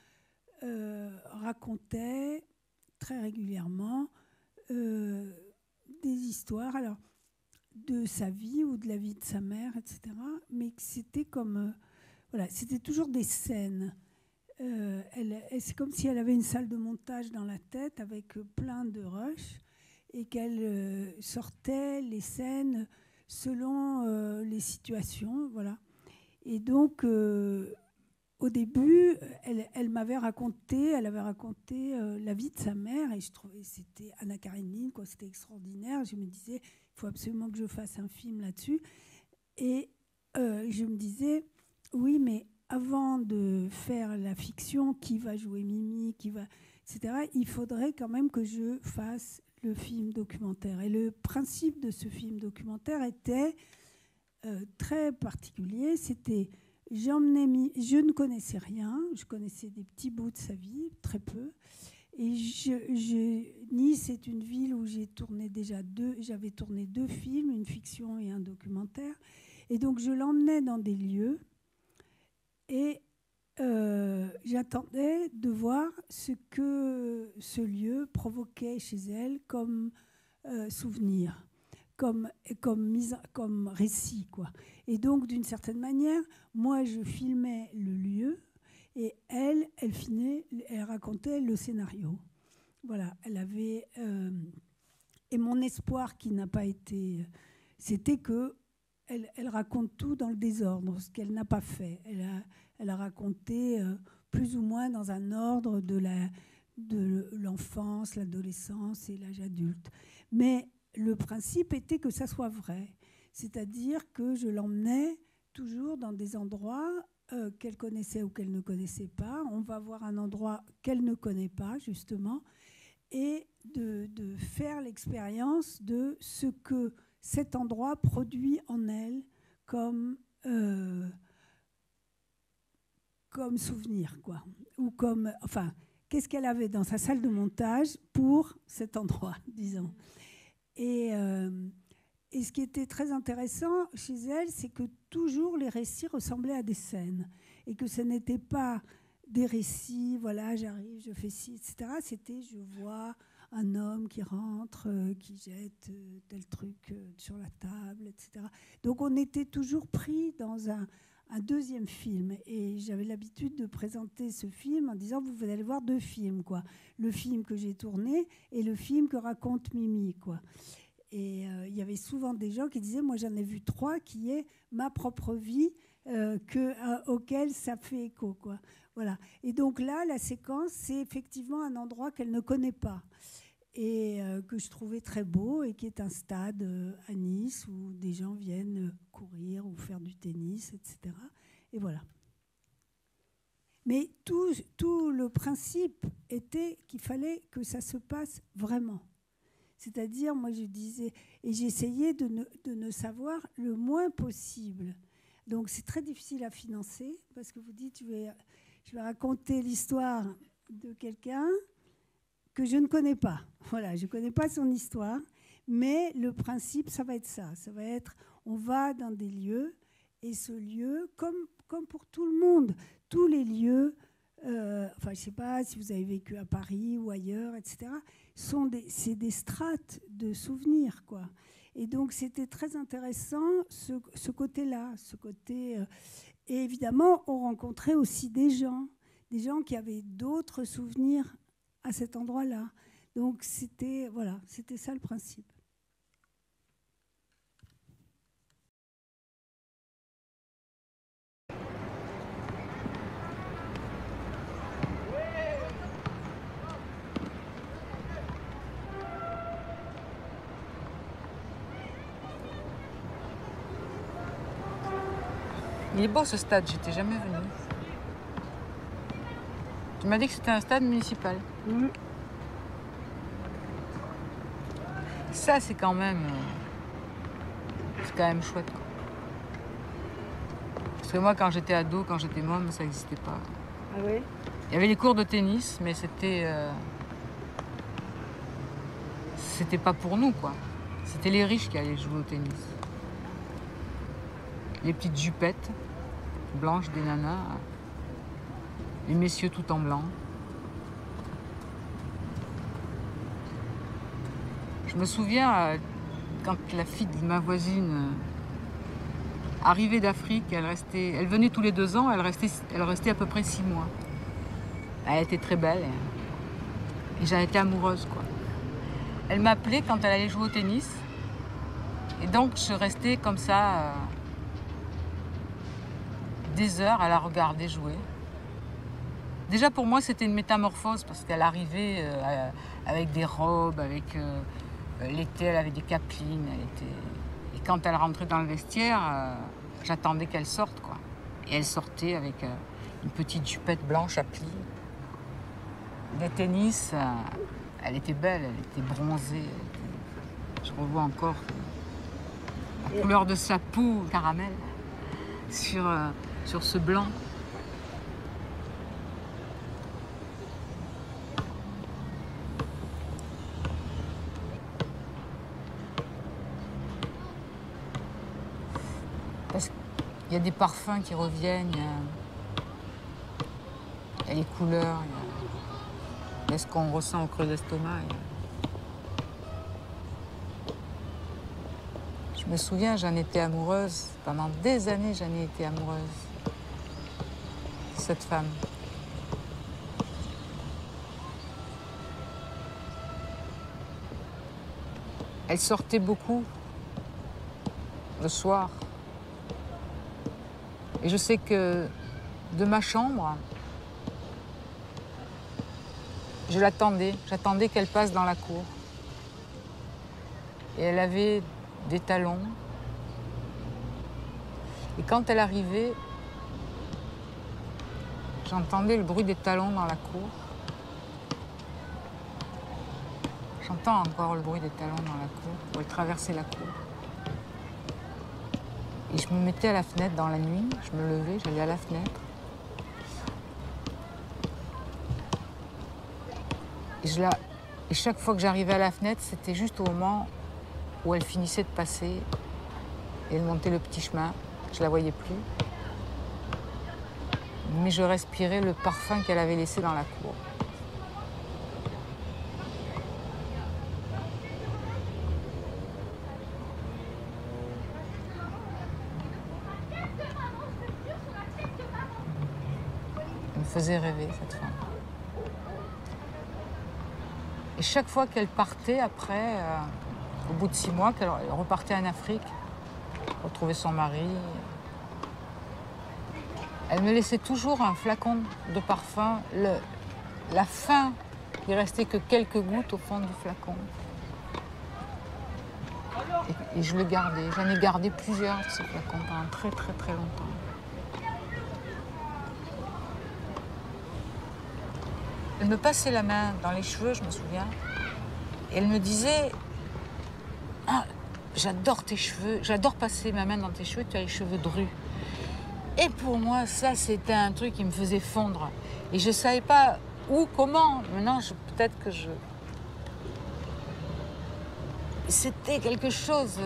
racontait très régulièrement des histoires, alors de sa vie ou de la vie de sa mère, etc. Mais que c'était comme voilà, c'était toujours des scènes. C'est comme si elle avait une salle de montage dans la tête avec plein de rushs, et qu'elle sortait les scènes selon les situations, voilà. Et donc, au début, elle avait raconté la vie de sa mère et je trouvais c'était Anna Karénine, quoi, c'était extraordinaire. Je me disais, il faut absolument que je fasse un film là-dessus. Et je me disais, oui, mais avant de faire la fiction, qui va jouer Mimi, etc., il faudrait quand même que je fasse le film documentaire. Et le principe de ce film documentaire était très particulier. C'était, je ne connaissais rien, je connaissais des petits bouts de sa vie, très peu. Et Nice est une ville où j'avais tourné 2 films, une fiction et un documentaire. Et donc je l'emmenais dans des lieux et j'attendais de voir ce que ce lieu provoquait chez elle comme souvenir, comme récit, quoi. Et donc, d'une certaine manière, moi, je filmais le lieu et elle racontait le scénario. Voilà, elle avait... et mon espoir qui n'a pas été... C'était que elle raconte tout dans le désordre, ce qu'elle n'a pas fait. Elle a raconté plus ou moins dans un ordre de l'enfance, l'adolescence et l'âge adulte. Mais le principe était que ça soit vrai. C'est-à-dire que je l'emmenais toujours dans des endroits qu'elle connaissait ou qu'elle ne connaissait pas. On va voir un endroit qu'elle ne connaît pas, justement, et de faire l'expérience de ce que cet endroit produit en elle comme souvenir, quoi. Ou comme, enfin, qu'est-ce qu'elle avait dans sa salle de montage pour cet endroit, disons. Et ce qui était très intéressant chez elle, c'est que toujours les récits ressemblaient à des scènes. Et que ce n'était pas des récits, voilà, j'arrive, je fais ci, etc. C'était, je vois un homme qui rentre, qui jette tel truc sur la table, etc. Donc on était toujours pris dans un deuxième film. Et j'avais l'habitude de présenter ce film en disant, vous allez voir 2 films, quoi. Le film que j'ai tourné et le film que raconte Mimi, quoi. Et il y avait souvent des gens qui disaient, moi j'en ai vu 3 qui est ma propre vie auquel ça fait écho, quoi. Voilà. Et donc là, la séquence, c'est effectivement un endroit qu'elle ne connaît pas et que je trouvais très beau et qui est un stade à Nice où des gens viennent courir ou faire du tennis, etc. Et voilà. Mais tout le principe était qu'il fallait que ça se passe vraiment. C'est-à-dire, moi je disais, et j'essayais de ne savoir le moins possible. Donc c'est très difficile à financer parce que vous dites, je vais raconter l'histoire de quelqu'un que je ne connais pas. Voilà, je ne connais pas son histoire, mais le principe, ça va être ça. Ça va être, on va dans des lieux, et ce lieu, comme pour tout le monde, tous les lieux, enfin, je ne sais pas si vous avez vécu à Paris ou ailleurs, etc., c'est des strates de souvenirs, quoi. Et donc, c'était très intéressant, ce côté-là, ce côté... et évidemment, on rencontrait aussi des gens qui avaient d'autres souvenirs à cet endroit-là. Donc, c'était ça le principe. Il est beau ce stade, j'étais jamais venue. Tu m'as dit que c'était un stade municipal. Mmh. Ça, c'est quand même chouette, quoi. Parce que moi, quand j'étais ado, quand j'étais môme, ça n'existait pas. Ah oui ? Il y avait les cours de tennis, mais c'était pas pour nous, quoi. C'était les riches qui allaient jouer au tennis. Les petites jupettes blanches des nanas, les messieurs tout en blanc. Je me souviens quand la fille de ma voisine arrivait d'Afrique, elle venait tous les 2 ans, elle restait à peu près 6 mois. Elle était très belle et j'en étais amoureuse, quoi. Elle m'appelait quand elle allait jouer au tennis et donc je restais comme ça des heures à la regarder jouer. Déjà pour moi c'était une métamorphose parce qu'elle arrivait avec des robes, avec l'été elle avait des capelines, et quand elle rentrait dans le vestiaire, j'attendais qu'elle sorte quoi. Et elle sortait avec une petite jupette blanche à plis, des tennis, elle était belle, elle était bronzée, je revois encore la couleur de sa peau caramel sur ce blanc. Parce qu'il y a des parfums qui reviennent, il y a les couleurs, il y a ce qu'on ressent au creux de l'estomac. Je me souviens, j'en étais amoureuse, pendant des années j'en ai été amoureuse, de cette femme. Elle sortait beaucoup le soir. Et je sais que de ma chambre, je l'attendais. J'attendais qu'elle passe dans la cour. Et elle avait des talons. Et quand elle arrivait, j'entendais le bruit des talons dans la cour. J'entends encore le bruit des talons dans la cour, où elle traversait la cour. Et je me mettais à la fenêtre dans la nuit, je me levais, j'allais à la fenêtre. Et chaque fois que j'arrivais à la fenêtre, c'était juste au moment où elle finissait de passer. Et elle montait le petit chemin, je la voyais plus. Mais je respirais le parfum qu'elle avait laissé dans la cour. Elle me faisait rêver, cette femme. Et chaque fois qu'elle partait après, au bout de 6 mois, qu'elle repartait en Afrique, retrouver son mari, elle me laissait toujours un flacon de parfum. La fin, il restait que quelques gouttes au fond du flacon. Et je le gardais. J'en ai gardé plusieurs de ces flacons pendant très très très longtemps. Elle me passait la main dans les cheveux, je me souviens, et elle me disait « Ah, j'adore tes cheveux, j'adore passer ma main dans tes cheveux, tu as les cheveux drus. » Et pour moi, ça, c'était un truc qui me faisait fondre. Et je ne savais pas où, comment. Maintenant, peut-être que je... C'était quelque chose...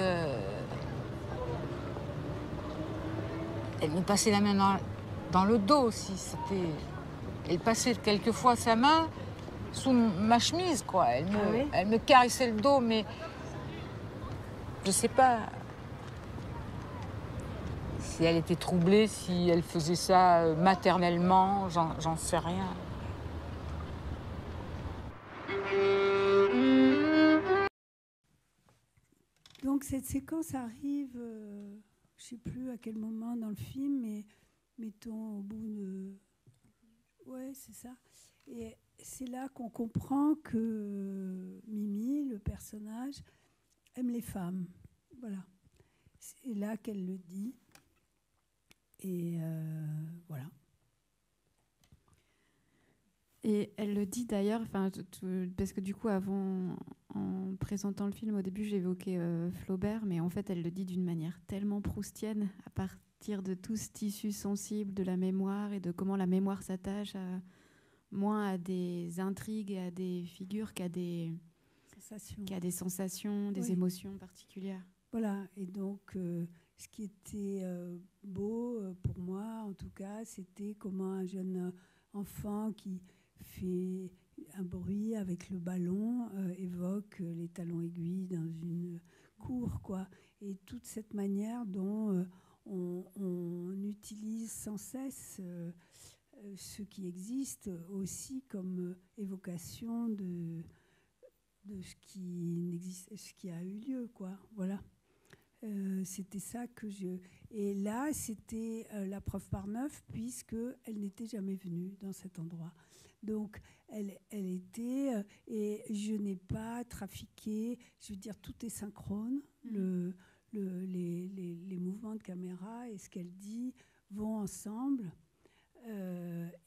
Elle me passait la main dans le dos aussi, c'était... Elle passait quelquefois sa main sous ma chemise, quoi. Elle me caressait le dos, mais je sais pas si elle était troublée, si elle faisait ça maternellement, j'en sais rien. Donc cette séquence arrive, je ne sais plus à quel moment dans le film, mais mettons au bout de... Ouais, c'est ça. Et c'est là qu'on comprend que Mimi, le personnage, aime les femmes. Voilà. C'est là qu'elle le dit. Et voilà. Et elle le dit d'ailleurs, parce que du coup, avant, en présentant le film, au début, j'évoquais Flaubert, mais en fait, elle le dit d'une manière tellement proustienne, à partir de tout ce tissu sensible de la mémoire et de comment la mémoire s'attache moins à des intrigues et à des figures qu'à des sensations, des émotions particulières. Voilà, et donc ce qui était beau pour moi, en tout cas, c'était comment un jeune enfant qui fait un bruit avec le ballon évoque les talons aiguilles dans une cour, quoi. Et toute cette manière dont on utilise sans cesse ce qui existe aussi comme évocation de ce qui n'existe, ce qui a eu lieu, quoi. Voilà. C'était ça que je... Et là, c'était la preuve par 9, puisqu'elle n'était jamais venue dans cet endroit. Donc, elle était... et je n'ai pas trafiqué. Je veux dire, tout est synchrone. Les mouvements de caméra et ce qu'elle dit vont ensemble.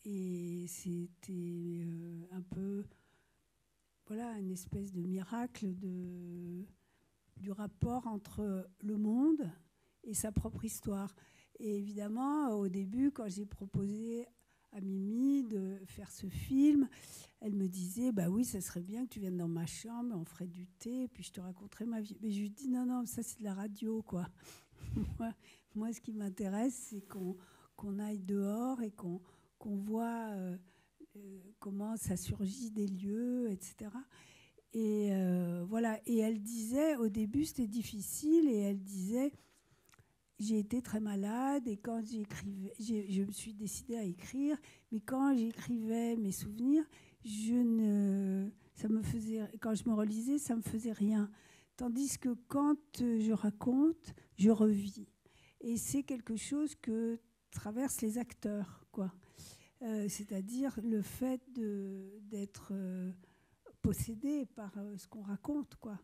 Et c'était un peu... Voilà, une espèce de miracle du rapport entre le monde et sa propre histoire. Et évidemment, au début, quand j'ai proposé à Mimi de faire ce film, elle me disait, bah oui, ça serait bien que tu viennes dans ma chambre, on ferait du thé, puis je te raconterai ma vie. Mais je lui dis, non, ça c'est de la radio, quoi. Moi, ce qui m'intéresse, c'est qu'on aille dehors et qu'on voit comment ça surgit des lieux, etc. Et voilà. Et elle disait, au début, c'était difficile, et elle disait, j'ai été très malade, et quand j'écrivais, je me suis décidée à écrire, mais quand j'écrivais mes souvenirs, quand je me relisais, ça me faisait rien. Tandis que quand je raconte, je revis. Et c'est quelque chose que traversent les acteurs, quoi. C'est-à-dire le fait d'être possédé par ce qu'on raconte, quoi,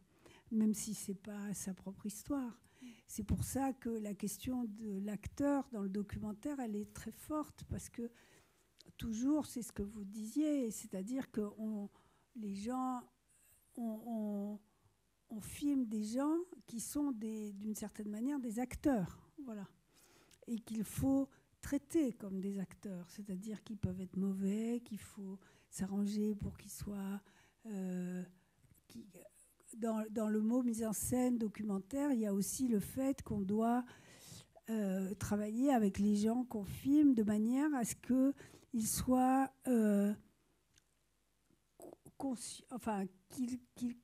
même si c'est pas sa propre histoire. C'est pour ça que la question de l'acteur dans le documentaire, elle est très forte, parce que toujours, c'est ce que vous disiez, c'est-à-dire que les gens, on filme des gens qui sont d'une certaine manière des acteurs, voilà, et qu'il faut traiter comme des acteurs, c'est-à-dire qu'ils peuvent être mauvais, qu'il faut s'arranger pour qu'ils soient... dans le mot mise en scène documentaire, il y a aussi le fait qu'on doit travailler avec les gens qu'on filme de manière à ce qu'ils soient qu'ils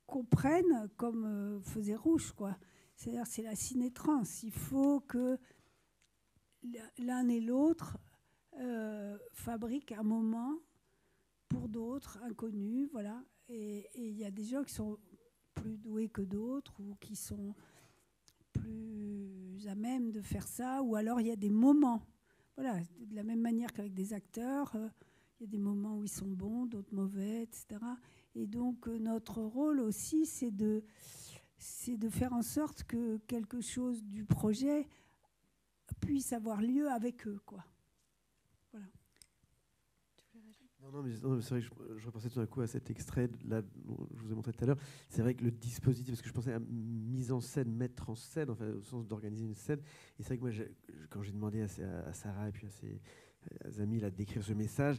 comprennent comme faisait Rouge, quoi. C'est-à-dire, c'est la ciné-trance. Il faut que l'un et l'autre fabriquent un moment pour d'autres, inconnus, voilà. Et il y a des gens qui sont plus doués que d'autres, ou qui sont plus à même de faire ça, ou alors il y a des moments. Voilà, de la même manière qu'avec des acteurs, il y a des moments où ils sont bons, d'autres mauvais, etc. Et donc notre rôle aussi, c'est de faire en sorte que quelque chose du projet puisse avoir lieu avec eux, quoi. Voilà. Non, mais c'est vrai que je repensais tout d'un coup à cet extrait là, je vous ai montré tout à l'heure. C'est vrai que le dispositif, parce que je pensais à mise en scène, mettre en scène, enfin, au sens d'organiser une scène. Et c'est vrai que moi, quand j'ai demandé à Sarah et puis à ses amis là, d'écrire ce message,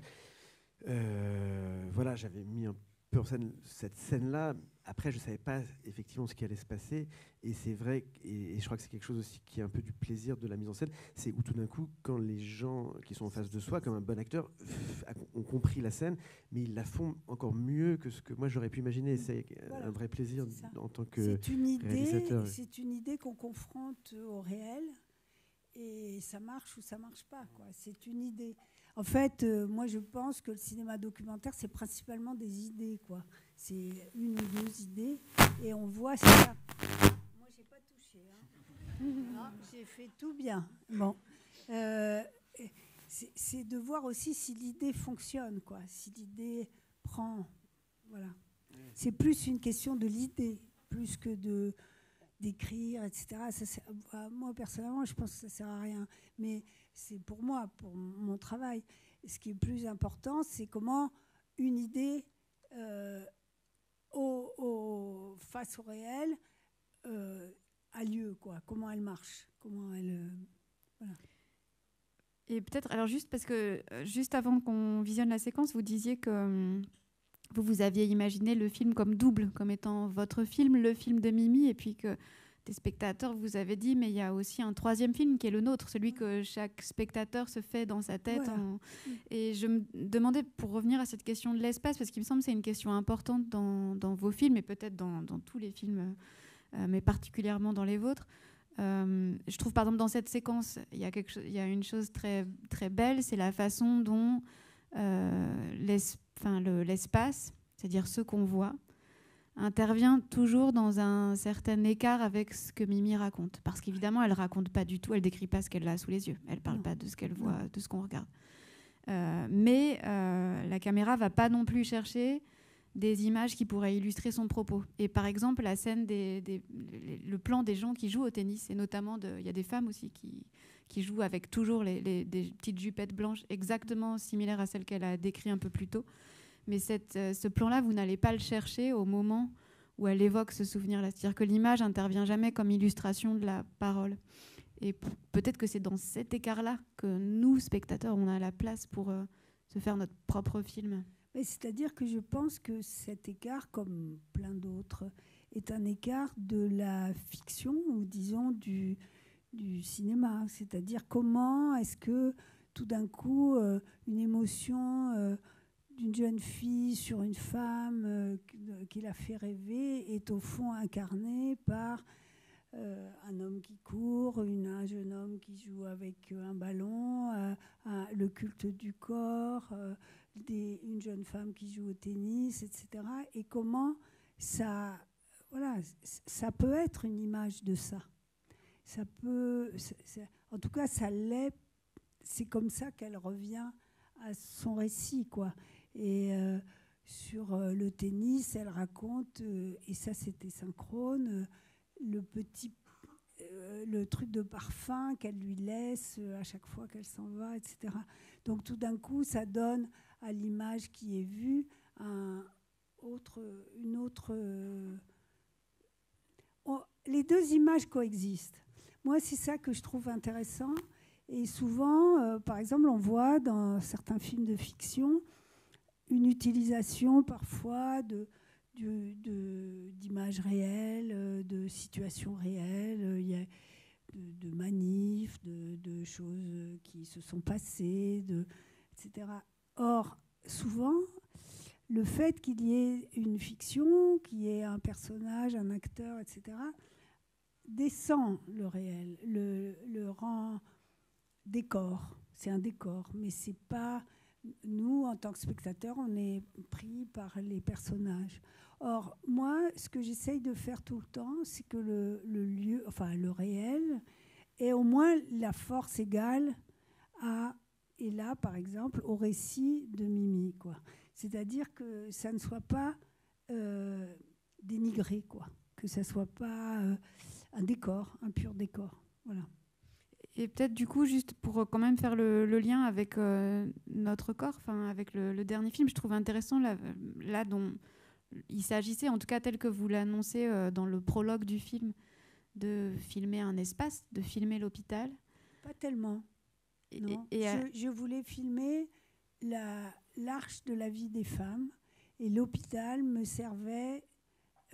voilà, j'avais mis un peu en scène cette scène-là. Après, je ne savais pas effectivement ce qui allait se passer. Et c'est vrai, et je crois que c'est quelque chose aussi qui est un peu du plaisir de la mise en scène, c'est où tout d'un coup, quand les gens qui sont en face de soi, comme un bon acteur, ont compris la scène, mais ils la font encore mieux que ce que moi j'aurais pu imaginer. C'est un vrai plaisir en tant que réalisateur. C'est une idée qu'on confronte au réel, et ça marche ou ça marche pas, quoi. C'est une idée. En fait, moi je pense que le cinéma documentaire, c'est principalement des idées, quoi. C'est une ou deux idées, et on voit ça. Moi j'ai pas touché, hein. Non, j'ai fait tout bien. Bon, c'est de voir aussi si l'idée fonctionne, quoi. Si l'idée prend, voilà. C'est plus une question de l'idée, plus que d'écrire, etc. Moi, personnellement, je pense que ça ne sert à rien. Mais c'est pour moi, pour mon travail. Ce qui est plus important, c'est comment une idée, face au réel, a lieu, quoi. Comment elle marche, comment elle... voilà. Et peut-être, alors juste parce que, juste avant qu'on visionne la séquence, vous disiez que... Vous aviez imaginé le film comme double, comme étant votre film, le film de Mimi, et puis que des spectateurs vous avez dit, mais il y a aussi un troisième film qui est le nôtre, celui que chaque spectateur se fait dans sa tête. Voilà. Et je me demandais, pour revenir à cette question de l'espace, parce qu'il me semble que c'est une question importante dans vos films, et peut-être dans tous les films, mais particulièrement dans les vôtres. Je trouve, par exemple, dans cette séquence, il y a une chose très, très belle, c'est la façon dont l'espace, c'est-à-dire ce qu'on voit, intervient toujours dans un certain écart avec ce que Mimi raconte. Parce qu'évidemment, elle ne raconte pas du tout, elle ne décrit pas ce qu'elle a sous les yeux. Elle ne parle pas de ce qu'elle voit, de ce qu'on regarde. Mais la caméra ne va pas non plus chercher des images qui pourraient illustrer son propos. Et par exemple, la scène le plan des gens qui jouent au tennis, et notamment, il y a des femmes aussi qui jouent avec toujours des petites jupettes blanches exactement similaires à celles qu'elle a décrites un peu plus tôt. Mais ce plan-là, vous n'allez pas le chercher au moment où elle évoque ce souvenir-là. C'est-à-dire que l'image n'intervient jamais comme illustration de la parole. Et peut-être que c'est dans cet écart-là que nous, spectateurs, on a la place pour se faire notre propre film. C'est-à-dire que je pense que cet écart, comme plein d'autres, est un écart de la fiction, ou disons du cinéma. C'est-à-dire comment est-ce que tout d'un coup, une émotion d'une jeune fille sur une femme qui l'a fait rêver est au fond incarnée par un homme qui court, un jeune homme qui joue avec un ballon, le culte du corps, une jeune femme qui joue au tennis, etc. Et comment ça peut être une image de ça. En tout cas, ça l'est. C'est comme ça qu'elle revient à son récit, quoi. Et sur le tennis, elle raconte, et ça c'était synchrone, le truc de parfum qu'elle lui laisse à chaque fois qu'elle s'en va, etc. Donc tout d'un coup, ça donne à l'image qui est vue les deux images coexistent. Moi, c'est ça que je trouve intéressant. Et souvent, par exemple, on voit dans certains films de fiction une utilisation parfois d'images réelles, de situations réelles, il y a de manifs, de choses qui se sont passées, etc. Or, souvent, le fait qu'il y ait une fiction, qu'il y ait un personnage, un acteur, etc., descend le réel, le rend décor. C'est un décor, mais c'est pas... Nous, en tant que spectateurs, on est pris par les personnages. Or, moi, ce que j'essaye de faire tout le temps, c'est que le réel ait au moins la force égale et là, par exemple, au récit de Mimi, quoi. C'est-à-dire que ça ne soit pas dénigré, quoi. Que ça ne soit pas un décor, un pur décor. Voilà. Et peut-être du coup, juste pour quand même faire le lien avec notre corps, avec le dernier film, je trouve intéressant là dont il s'agissait, en tout cas tel que vous l'annoncez dans le prologue du film, de filmer un espace, de filmer l'hôpital. Pas tellement. Non. Je voulais filmer l'arche de la vie des femmes, et l'hôpital me servait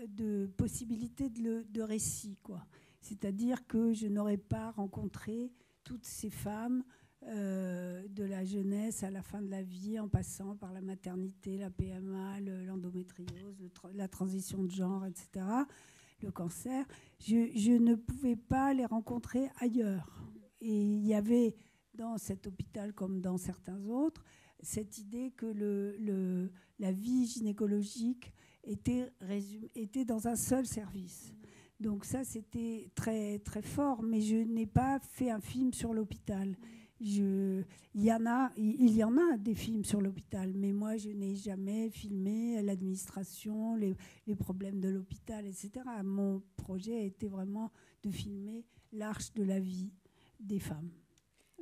de possibilité de récit, quoi. C'est-à-dire que je n'aurais pas rencontré toutes ces femmes de la jeunesse à la fin de la vie, en passant par la maternité, la PMA, l'endométriose, la transition de genre, etc., le cancer. Je ne pouvais pas les rencontrer ailleurs. Et il y avait dans cet hôpital, comme dans certains autres, cette idée que la vie gynécologique était dans un seul service. Donc ça, c'était très, très fort, mais je n'ai pas fait un film sur l'hôpital. Il y en a des films sur l'hôpital, mais moi, je n'ai jamais filmé l'administration, les problèmes de l'hôpital, etc. Mon projet était vraiment de filmer l'arche de la vie des femmes.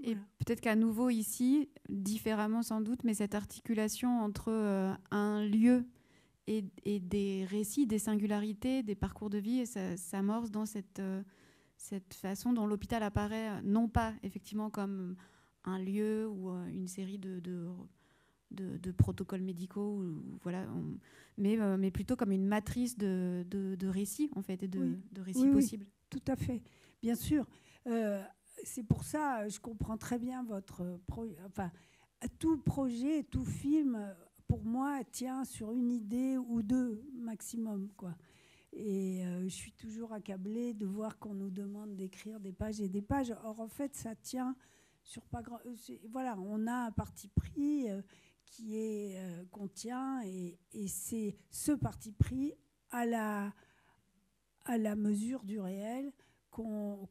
Et peut-être qu'à nouveau ici, différemment sans doute, mais cette articulation entre un lieu et des récits, des singularités, des parcours de vie, et ça s'amorce dans cette façon dont l'hôpital apparaît, non pas effectivement comme un lieu ou une série de protocoles médicaux, mais plutôt comme une matrice de récits, en fait, et de récits possibles. Oui, tout à fait, bien sûr. C'est pour ça, je comprends très bien votre projet. Enfin, tout projet, tout film, pour moi, tient sur une idée ou deux maximum, quoi. Et je suis toujours accablée de voir qu'on nous demande d'écrire des pages et des pages. Or, en fait, ça tient sur pas grand... Voilà, on a un parti pris qu'on tient, et c'est ce parti pris à la mesure du réel qu'on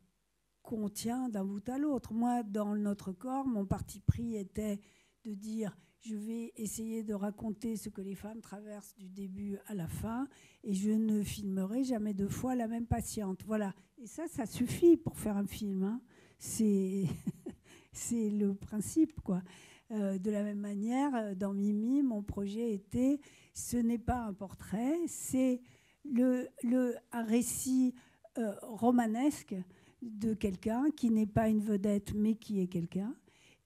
tient d'un bout à l'autre. Moi, dans Notre corps, mon parti pris était de dire je vais essayer de raconter ce que les femmes traversent du début à la fin et je ne filmerai jamais deux fois la même patiente. Voilà. Et ça suffit pour faire un film. Hein. C'est le principe, quoi. De la même manière, dans Mimi, mon projet était, ce n'est pas un portrait, c'est un récit romanesque de quelqu'un qui n'est pas une vedette, mais qui est quelqu'un.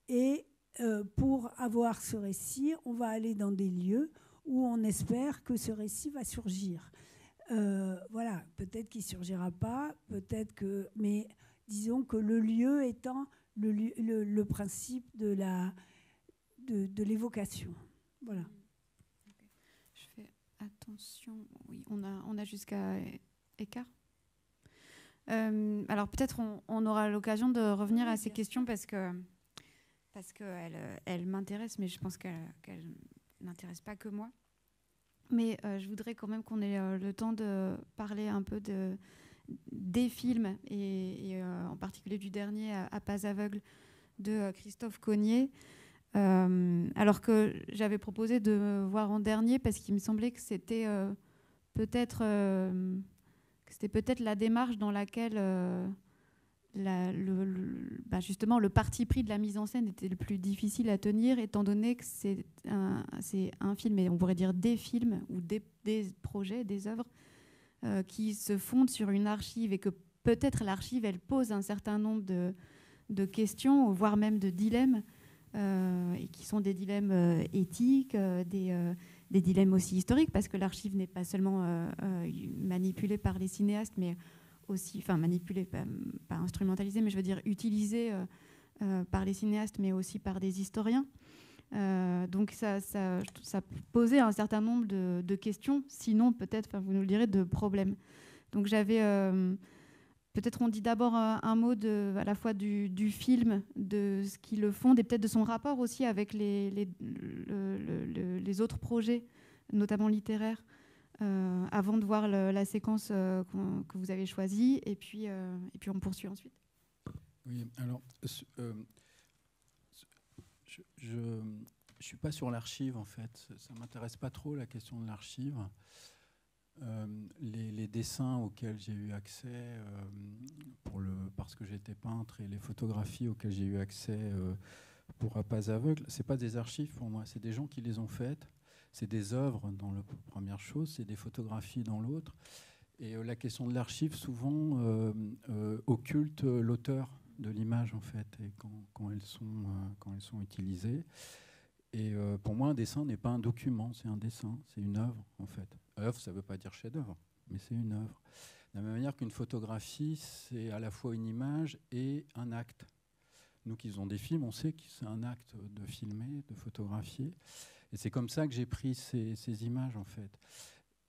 Et pour avoir ce récit, on va aller dans des lieux où on espère que ce récit va surgir. Voilà, peut-être qu'il ne surgira pas, peut-être que... Mais disons que le lieu étant le principe de l'évocation. Voilà. Je fais attention. Oui, on a jusqu'à écart. Alors peut-être on aura l'occasion de revenir à ces questions parce qu'elle m'intéresse, mais je pense qu'elle n'intéresse pas que moi. Mais je voudrais quand même qu'on ait le temps de parler un peu des films, et en particulier du dernier, à Pas aveugle, de Christophe Cogniet. Alors que j'avais proposé de voir en dernier parce qu'il me semblait que c'était peut-être la démarche dans laquelle justement le parti pris de la mise en scène était le plus difficile à tenir, étant donné que c'est un film, et on pourrait dire des films ou des projets, des œuvres qui se fondent sur une archive, et que peut-être l'archive, elle pose un certain nombre de questions, voire même de dilemmes, et qui sont des dilemmes éthiques, des dilemmes aussi historiques, parce que l'archive n'est pas seulement manipulée par les cinéastes, mais aussi, enfin manipulée, pas instrumentalisée, mais je veux dire utilisée par les cinéastes, mais aussi par des historiens. Donc ça posait un certain nombre de questions, sinon peut-être, vous nous le direz, de problèmes. Donc j'avais... peut-être on dit d'abord un mot à la fois du film, de ce qui le fonde, et peut-être de son rapport aussi avec les autres projets, notamment littéraires, avant de voir la séquence que vous avez choisie, et puis on poursuit ensuite. Oui, alors je ne suis pas sur l'archive, en fait. Ça ne m'intéresse pas trop, la question de l'archive. Les dessins auxquels j'ai eu accès parce que j'étais peintre, et les photographies auxquelles j'ai eu accès pour À Pas aveugle, c'est pas des archives pour moi, c'est des gens qui les ont faites, c'est des œuvres dans la première chose, c'est des photographies dans l'autre, et la question de l'archive souvent occulte l'auteur de l'image, en fait, et quand elles sont utilisées. Et pour moi, un dessin n'est pas un document, c'est un dessin, c'est une œuvre, en fait. Œuvre, ça ne veut pas dire chef-d'œuvre, mais c'est une œuvre. De la même manière qu'une photographie, c'est à la fois une image et un acte. Nous qui faisons des films, on sait que c'est un acte de filmer, de photographier. Et c'est comme ça que j'ai pris ces images, en fait.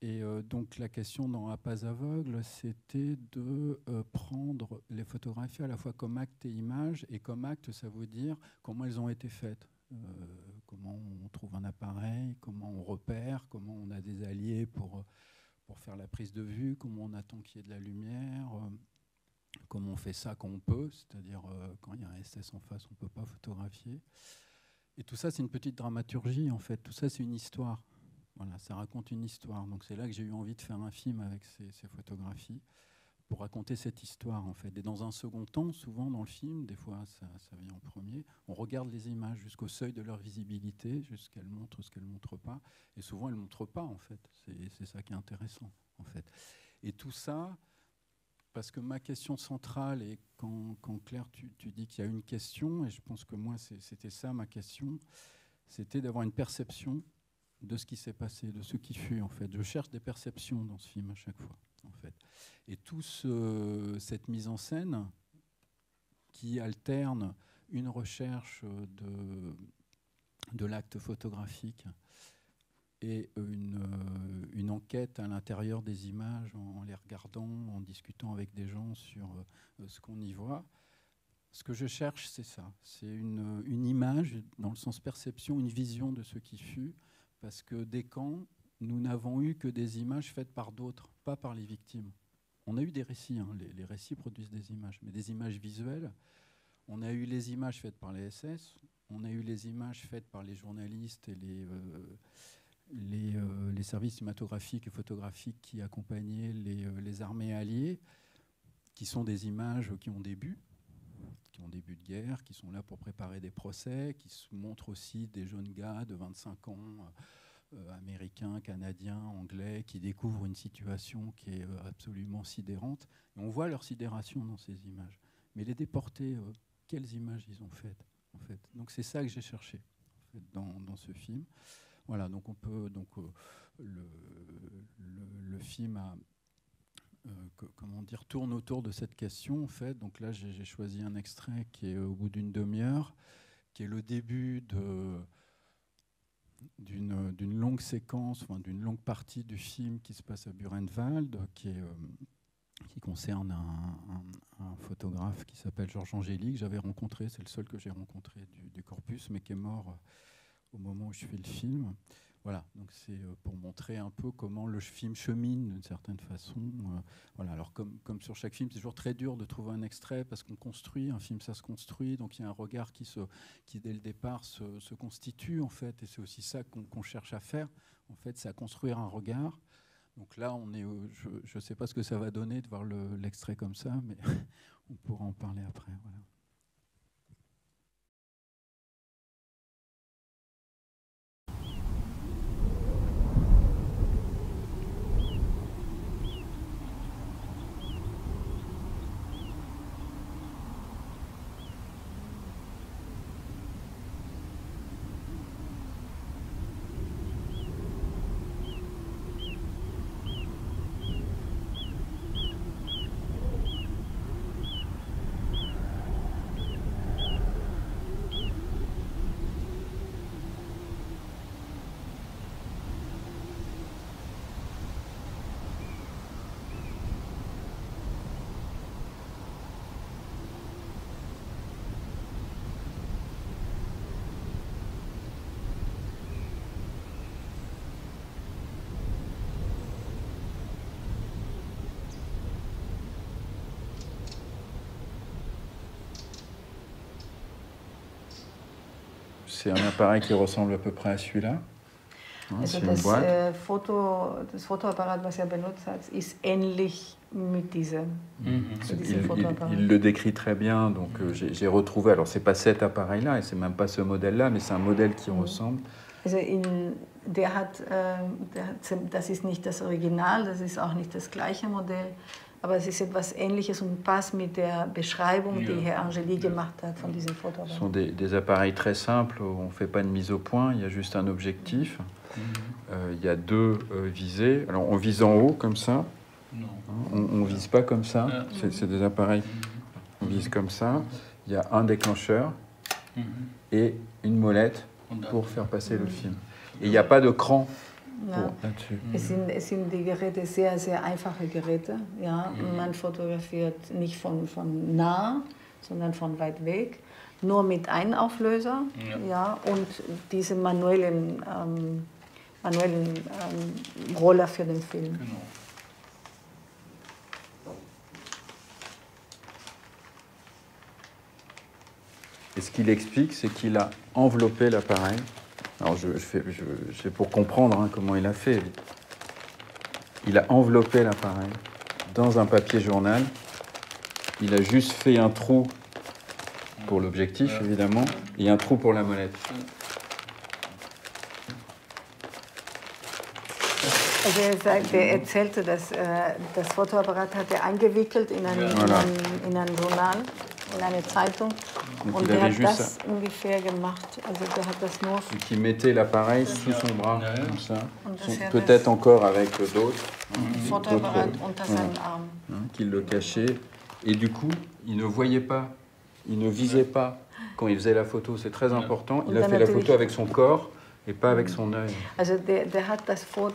Et donc la question dans À Pas aveugle, c'était de prendre les photographies à la fois comme acte et image. Et comme acte, ça veut dire comment elles ont été faites. Comment on trouve un appareil, comment on repère, comment on a des alliés pour faire la prise de vue, comment on attend qu'il y ait de la lumière, comment on fait ça quand on peut, c'est-à-dire quand il y a un SS en face, on ne peut pas photographier. Et tout ça, c'est une petite dramaturgie, en fait. Tout ça, c'est une histoire. Voilà, ça raconte une histoire. Donc c'est là que j'ai eu envie de faire un film avec ces photographies, pour raconter cette histoire, en fait. Et dans un second temps, souvent dans le film, des fois ça vient en premier, on regarde les images jusqu'au seuil de leur visibilité, jusqu'elles montrent ce qu'elles ne montrent pas. Et souvent elles ne montrent pas, en fait. C'est ça qui est intéressant, en fait. Et tout ça, parce que ma question centrale, et quand Claire, tu dis qu'il y a une question, et je pense que moi c'était ça ma question, c'était d'avoir une perception de ce qui s'est passé, de ce qui fut, en fait. Je cherche des perceptions dans ce film à chaque fois, en fait. Et toute cette mise en scène qui alterne une recherche de l'acte photographique et une enquête à l'intérieur des images, en les regardant, en discutant avec des gens sur ce qu'on y voit. Ce que je cherche, c'est ça. C'est une image, dans le sens perception, une vision de ce qui fut, parce que Descamps, nous n'avons eu que des images faites par d'autres, pas par les victimes. On a eu des récits, hein, les récits produisent des images, mais des images visuelles. On a eu les images faites par les SS, on a eu les images faites par les journalistes et les services cinématographiques et photographiques qui accompagnaient les armées alliées, qui sont des images qui ont des buts de guerre, qui sont là pour préparer des procès, qui montrent aussi des jeunes gars de 25 ans, américains, canadiens, anglais, qui découvrent une situation qui est absolument sidérante. Et on voit leur sidération dans ces images. Mais les déportés, quelles images ils ont faites, en fait. Donc c'est ça que j'ai cherché en fait, dans ce film. Voilà, donc on peut le film comment dire, tourne autour de cette question en fait. Donc là j'ai choisi un extrait qui est au bout d'une demi-heure, qui est le début d'une longue séquence, enfin, d'une longue partie du film qui se passe à Buchenwald, qui concerne un photographe qui s'appelle Georges Angélique, que j'avais rencontré, c'est le seul que j'ai rencontré du corpus, mais qui est mort au moment où je fais le film. Voilà, donc c'est pour montrer un peu comment le film chemine d'une certaine façon. Voilà, alors comme sur chaque film, c'est toujours très dur de trouver un extrait parce qu'on construit, un film ça se construit, donc il y a un regard qui dès le départ se constitue en fait, et c'est aussi ça qu'on cherche à faire, en fait, c'est à construire un regard. Donc là, je ne sais pas ce que ça va donner de voir l'extrait comme ça, mais on pourra en parler après. Voilà. C'est un appareil qui ressemble à peu près à celui-là. Also das Fotoapparat, was benutzt hat, ist ähnlich mit diesem Fotoapparat. Il le décrit très bien, donc j'ai retrouvé, alors c'est pas cet appareil-là, et c'est même pas ce modèle-là, mais c'est un modèle qui ressemble. Also das ist nicht das Original, das ist auch nicht das gleiche Modell, aber es ist etwas Ähnliches und passt mit der Beschreibung, die Herr Angeli gemacht hat von diesem Fotoapparat. Ce sont des appareils très simples, on ne fait pas de mise au point, il y a juste un objectif. Il y a deux visées. Alors on vise en haut comme ça, on ne vise pas comme ça, c'est des appareils, on vise comme ça. Il y a un déclencheur et une molette pour faire passer le film. Et il n'y a pas de cran. Ja. Es sind die Geräte sehr, sehr einfache Geräte. Ja? Man fotografiert nicht von nah, sondern von weit weg. Nur mit einem Auflöser ja? Und diese manuellen Roller für den Film. Genau. Et ce qu'il explique, c'est qu'il a enveloppé l'appareil. Alors, c'est pour comprendre comment il a fait. Il a enveloppé l'appareil dans un papier journal. Il a juste fait un trou pour l'objectif, évidemment, et un trou pour la molette. Also er erzählte, dass das Fotoapparat hat er eingewickelt in ein Journal, in eine Zeitung. Donc und der hat das ungefähr gemacht. Also der hat das nur. Et qui mettait l'appareil sous son bras, comme ça. Peut-être encore avec d'autres. Fotoapparat unter seinem Arm. Qui le cachait. Et du coup, il ne voyait pas, il ne visait pas quand il faisait la photo. C'est très important. Il a fait la photo avec son corps. Et pas avec son œil. Also der hat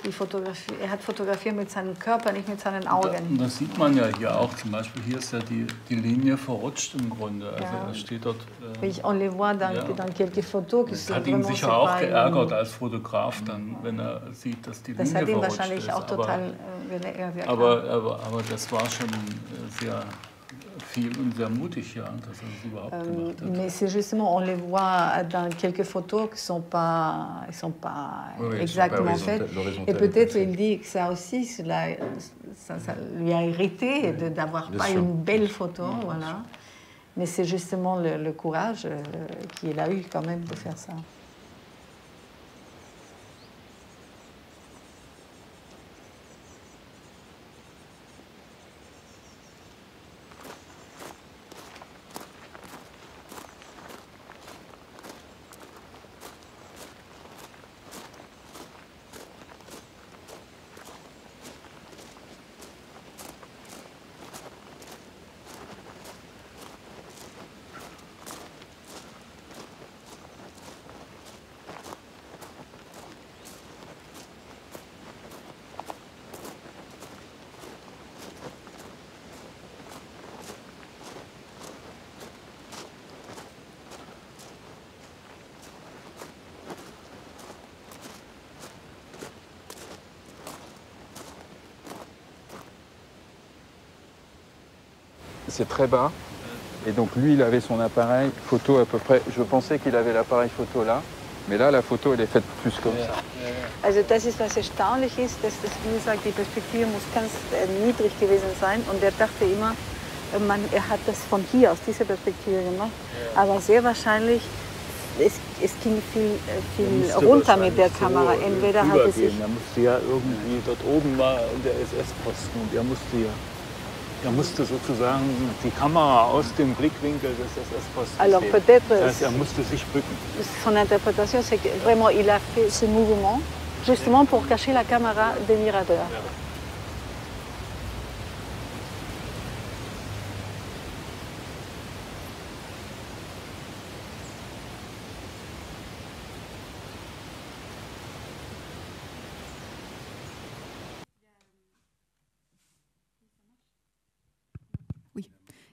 die Fotografie, er hat fotografiert mit seinem Körper, nicht mit seinen Augen. Das sieht man ja hier auch. Zum Beispiel hier ist ja die Linie verrutscht im Grunde. Also er steht dort. On les voit dans quelques photos qui sont hat ihn sicher auch geärgert als Fotograf, dann, wenn er sieht, dass die Linie verrutscht ist. Aber das war schon sehr viel und sehr mutig, ja, dass er das überhaupt gemacht hat. Mais c'est justement, on les voit dans quelques photos qui sont pas exactement faites. Et peut-être il dit que ça aussi, ça lui a irrité d'avoir pas une belle photo, voilà. Mais c'est justement le courage qu'il a eu quand même de faire ça. C'est très bas. Et donc lui, il avait son appareil photo à peu près. Je pensais qu'il avait l'appareil photo là. Mais là, la photo, elle est faite plus comme ça. Also das ist, was erstaunlich ist, dass das, wie gesagt, die Perspektive muss ganz niedrig gewesen sein. Und er dachte immer, er hat das von hier, aus dieser Perspektive gemacht. Aber sehr wahrscheinlich, es ging viel runter mit der Kamera. Entweder hat es sich... Er musste ja irgendwie, dort oben war der SS-Posten und er musste sozusagen die Kamera aus dem Blickwinkel des SS-Postens Alors sehen. peut-être, Das heißt, er musste sich bücken. Son interprétation, c'est que vraiment, il a fait ce mouvement justement pour cacher la caméra des miradors.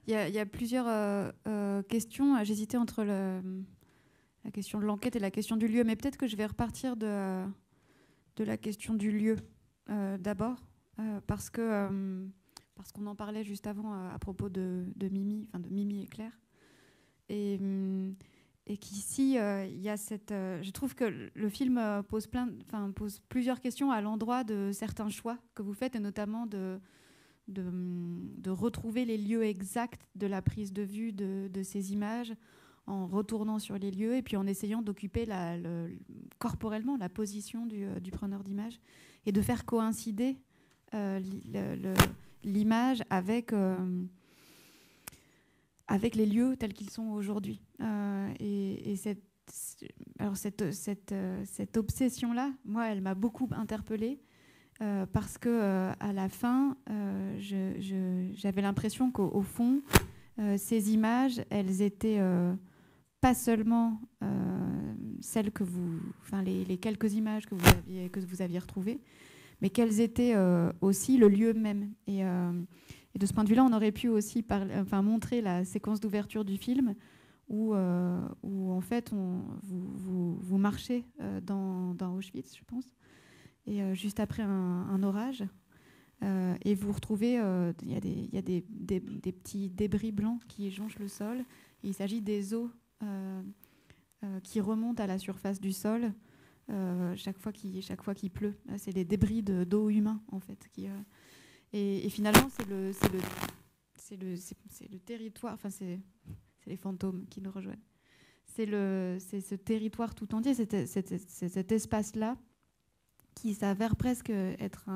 Il y a plusieurs questions. J'hésitais entre la question de l'enquête et la question du lieu, mais peut-être que je vais repartir de la question du lieu d'abord, parce qu'on en parlait juste avant à propos de Mimi, enfin de Mimi et Claire, et qu'ici il y a cette. Je trouve que le film pose plusieurs questions à l'endroit de certains choix que vous faites, et notamment de retrouver les lieux exacts de la prise de vue de ces images en retournant sur les lieux et puis en essayant d'occuper corporellement la position du preneur d'image et de faire coïncider l'image avec les lieux tels qu'ils sont aujourd'hui. Et cette obsession-là, moi, elle m'a beaucoup interpellée. Parce que à la fin, j'avais l'impression qu'au fond, ces images, elles étaient pas seulement celles que les quelques images que vous aviez retrouvées, mais qu'elles étaient aussi le lieu même. Et de ce point de vue-là, on aurait pu aussi montrer la séquence d'ouverture du film où en fait vous marchez dans Auschwitz, je pense. Et juste après un orage, et vous retrouvez, il y a des petits débris blancs qui jonchent le sol. Et il s'agit des eaux qui remontent à la surface du sol chaque fois qu'il pleut. C'est des débris d'eau humains en fait. Et finalement, c'est le territoire. Enfin, c'est les fantômes qui nous rejoignent. C'est ce territoire tout entier, cet espace-là, qui s'avère presque être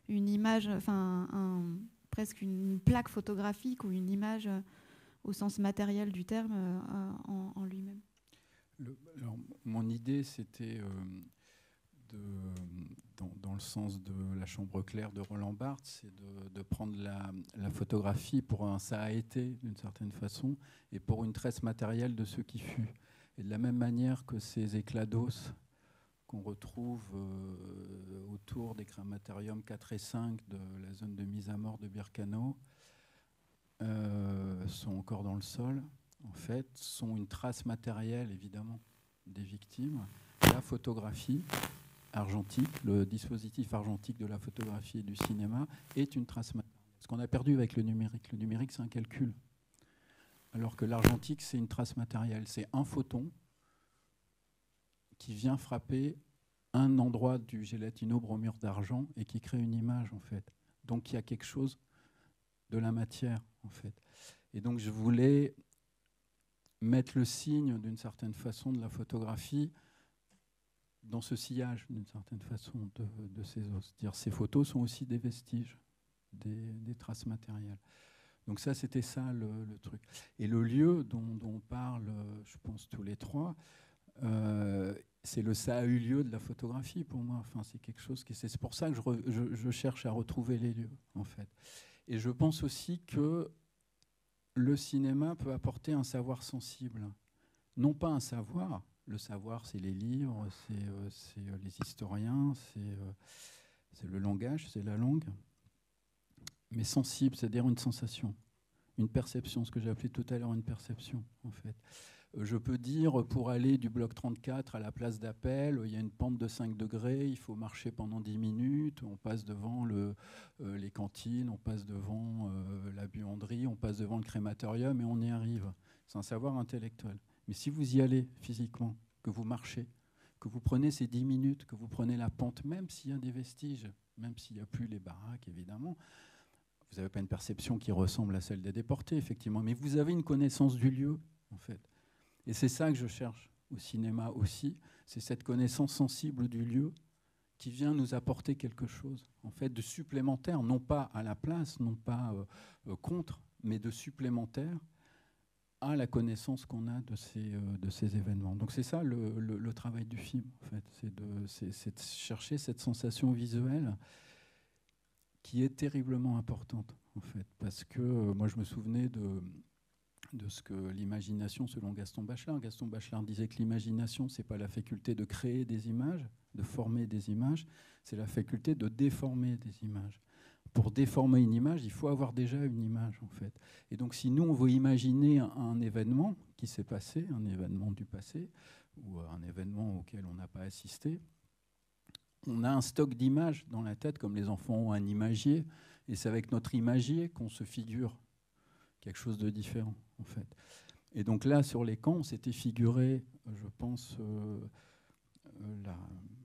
une image, presque une plaque photographique ou une image au sens matériel du terme en lui-même. Mon idée, c'était dans le sens de La Chambre claire de Roland Barthes, c'est de prendre la photographie pour un ça a été, d'une certaine façon, et pour une tresse matérielle de ce qui fut. Et de la même manière que ces éclats d'os qu'on retrouve autour des crématoriums 4 et 5 de la zone de mise à mort de Birkenau sont encore dans le sol, en fait, sont une trace matérielle, évidemment, des victimes. La photographie argentique, le dispositif argentique de la photographie et du cinéma est une trace matérielle. Ce qu'on a perdu avec le numérique. Le numérique, c'est un calcul. Alors que l'argentique, c'est une trace matérielle. C'est un photon qui vient frapper un endroit du gélatino-bromure d'argent et qui crée une image, en fait. Donc, il y a quelque chose de la matière, en fait. Et donc, je voulais mettre le signe, d'une certaine façon, de la photographie dans ce sillage, d'une certaine façon, de ces os. C'est-à-dire, ces photos sont aussi des vestiges, des traces matérielles. Donc ça, c'était ça le truc. Et le lieu dont on parle, je pense, tous les trois, c'est le ça a eu lieu de la photographie pour moi. Enfin, c'est quelque chose qui... C'est pour ça que je cherche à retrouver les lieux, en fait. Et je pense aussi que le cinéma peut apporter un savoir sensible. Non pas un savoir. Le savoir, c'est les livres, c'est les historiens, c'est le langage, c'est la langue. Mais sensible, c'est-à-dire une sensation, une perception, ce que j'ai appelé tout à l'heure une perception, en fait. Je peux dire, pour aller du bloc 34 à la place d'Appel, il y a une pente de 5 degrés, il faut marcher pendant 10 minutes, on passe devant les cantines, on passe devant la buanderie, on passe devant le crématorium et on y arrive. C'est un savoir intellectuel. Mais si vous y allez physiquement, que vous marchez, que vous prenez ces 10 minutes, que vous prenez la pente, même s'il y a des vestiges, même s'il n'y a plus les baraques, évidemment, vous n'avez pas une perception qui ressemble à celle des déportés, effectivement, mais vous avez une connaissance du lieu, en fait. Et c'est ça que je cherche au cinéma aussi, c'est cette connaissance sensible du lieu qui vient nous apporter quelque chose, en fait, de supplémentaire, non pas à la place, non pas contre, mais de supplémentaire à la connaissance qu'on a de ces événements. Donc c'est ça le travail du film, en fait, c'est de chercher cette sensation visuelle qui est terriblement importante, en fait, parce que moi je me souvenais de ce que l'imagination, selon Gaston Bachelard. Gaston Bachelard disait que l'imagination, c'est pas la faculté de créer des images, de former des images, c'est la faculté de déformer des images. Pour déformer une image, il faut avoir déjà une image, en fait. Et donc, si nous, on veut imaginer un événement qui s'est passé, un événement du passé, ou un événement auquel on n'a pas assisté, on a un stock d'images dans la tête, comme les enfants ont un imagier, et c'est avec notre imagier qu'on se figure quelque chose de différent, en fait. Et donc là, sur les camps, on s'était figuré, je pense,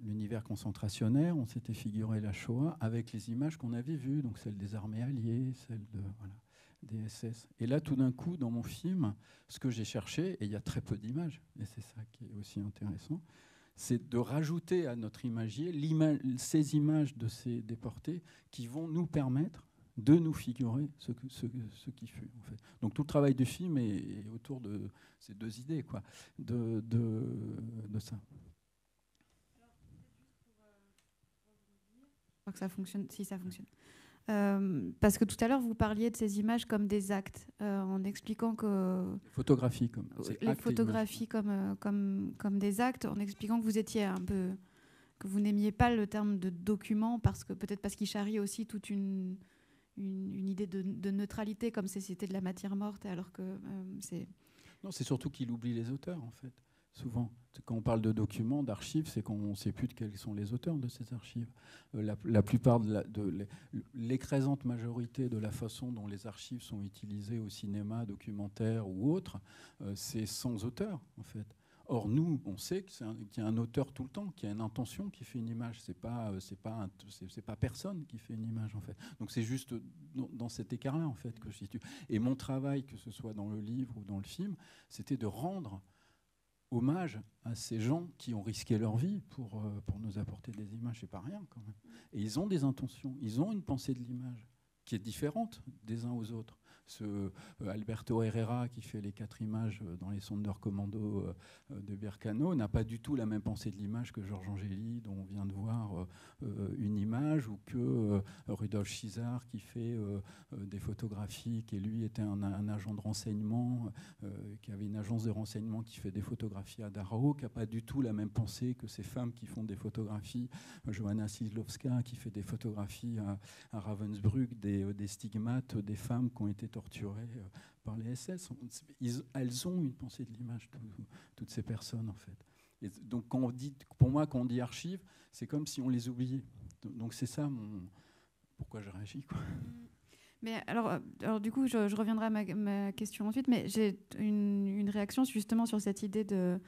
l'univers concentrationnaire, on s'était figuré la Shoah avec les images qu'on avait vues, donc celles des armées alliées, celles des SS. Et là, tout d'un coup, dans mon film, ce que j'ai cherché, et il y a très peu d'images, et c'est ça qui est aussi intéressant, c'est de rajouter à notre imagier ces images de ces déportés qui vont nous permettre de nous figurer ce qui fut, en fait. Donc tout le travail du film est autour de ces deux idées, quoi, de ça. Je crois que ça fonctionne, si ça fonctionne. Parce que tout à l'heure, vous parliez de ces images comme des actes, en expliquant que... Les photographies comme des actes, en expliquant que vous étiez un peu... que vous n'aimiez pas le terme de document, peut-être parce qu'il charrie aussi toute une idée de neutralité, comme si c'était de la matière morte, alors que c'est... Non, c'est surtout qu'il oublie les auteurs, en fait. Souvent, quand on parle de documents, d'archives, c'est qu'on ne sait plus de quels sont les auteurs de ces archives. La plupart l'écrasante majorité de la façon dont les archives sont utilisées au cinéma, documentaire ou autre, c'est sans auteur, en fait. Or, nous, on sait qu'il y a un auteur tout le temps, qu'il y a une intention qui fait une image. C'est pas personne qui fait une image, en fait. Donc, c'est juste dans cet écart-là, en fait, que je situe. Et mon travail, que ce soit dans le livre ou dans le film, c'était de rendre hommage à ces gens qui ont risqué leur vie pour nous apporter des images. C'est pas rien, quand même. Et ils ont des intentions, ils ont une pensée de l'image qui est différente des uns aux autres. Alberto Herrera, qui fait les 4 images dans les Sonderkommando de Birkenau, n'a pas du tout la même pensée de l'image que Georges Angéli, dont on vient de voir une image, ou que Rudolf Schizar, qui fait des photographies, qui lui était un agent de renseignement, qui avait une agence de renseignement qui fait des photographies à Dachau, qui n'a pas du tout la même pensée que ces femmes qui font des photographies. Johanna Sidlowska qui fait des photographies à Ravensbrück, des stigmates des femmes qui ont été torturées par les SS. Elles ont une pensée de l'image, toutes ces personnes, en fait. Et donc, pour moi, quand on dit archives, c'est comme si on les oubliait. Donc, c'est ça pourquoi je réagis, quoi. Mais alors du coup, je reviendrai à ma question ensuite, mais j'ai une réaction justement sur cette idée de...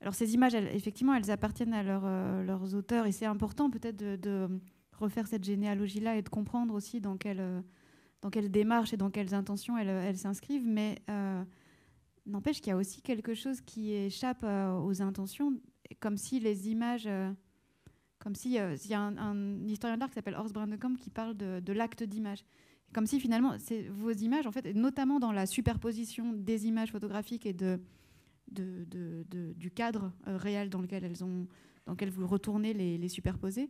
Alors ces images, effectivement, elles appartiennent à leurs auteurs, et c'est important peut-être de refaire cette généalogie-là et de comprendre aussi dans quelle démarche et dans quelles intentions elles s'inscrivent, mais n'empêche qu'il y a aussi quelque chose qui échappe aux intentions, comme si les images... comme si il y a un historien d'art qui s'appelle Horst Brandekamp qui parle de l'acte d'image. Comme si finalement, vos images, en fait, et notamment dans la superposition des images photographiques et du cadre réel dans lequel vous retournez les superposer,